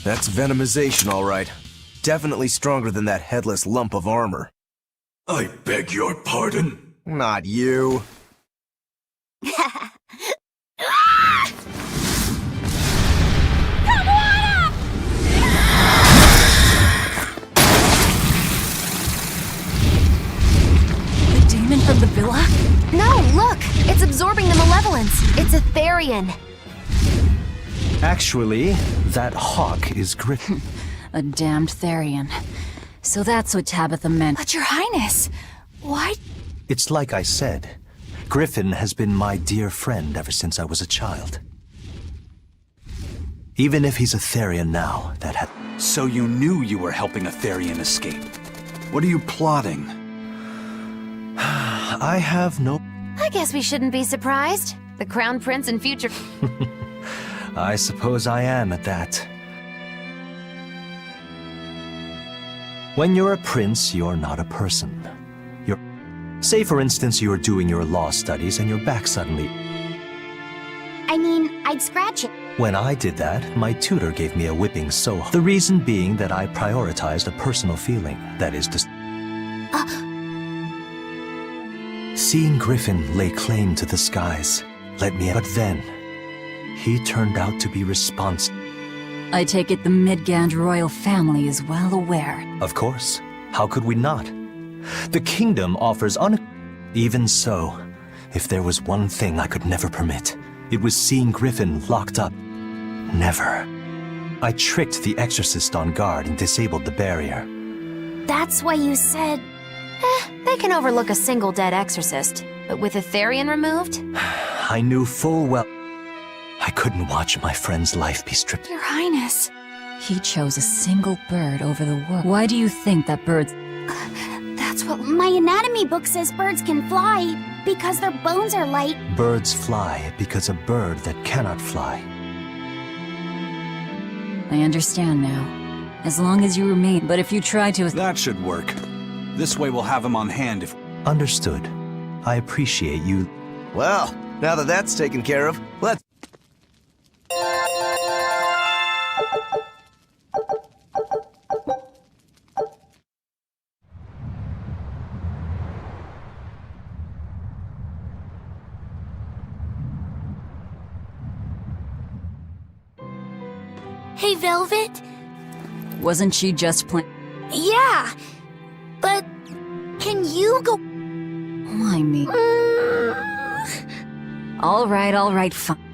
That's venomization, all right. Definitely stronger than that headless lump of armor. I beg your pardon? Not you. The demon from the villa? No, look! It's absorbing the malevolence. It's a Therion. Actually, that hawk is Griffin. A damned Therion. So that's what Tabitha meant. But Your Highness, why? It's like I said. Griffin has been my dear friend ever since I was a child. Even if he's a Therion now, that had... So you knew you were helping a Therion escape. What are you plotting? I have no... I guess we shouldn't be surprised. The Crown Prince and future... I suppose I am at that. When you're a prince, you're not a person. You're... Say, for instance, you're doing your law studies and you're back suddenly. I mean, I'd scratch it. When I did that, my tutor gave me a whipping so hard. The reason being that I prioritized a personal feeling, that is to... Seeing Griffin lay claim to the skies, let me... But then, he turned out to be responsible. I take it the Midgand royal family is well aware. Of course. How could we not? The kingdom offers Even so, If there was one thing I could never permit, it was seeing Griffin locked up. Never. I tricked the exorcist on guard and disabled the barrier. That's why you said... They can overlook a single dead exorcist, but with a Therion removed? I knew full well I couldn't watch my friend's life be stripped. Your Highness. He chose a single bird over the world. Why do you think that birds... That's what my anatomy book says birds can fly, because their bones are light. Birds fly because a bird that cannot fly. I understand now. As long as you remain, but if you try to... That should work. This way we'll have him on hand if... Understood. I appreciate you. Well, now that that's taken care of, let's... Hey, Velvet? Wasn't she just playing? Yeah, but can you go... Why me? All right, fine.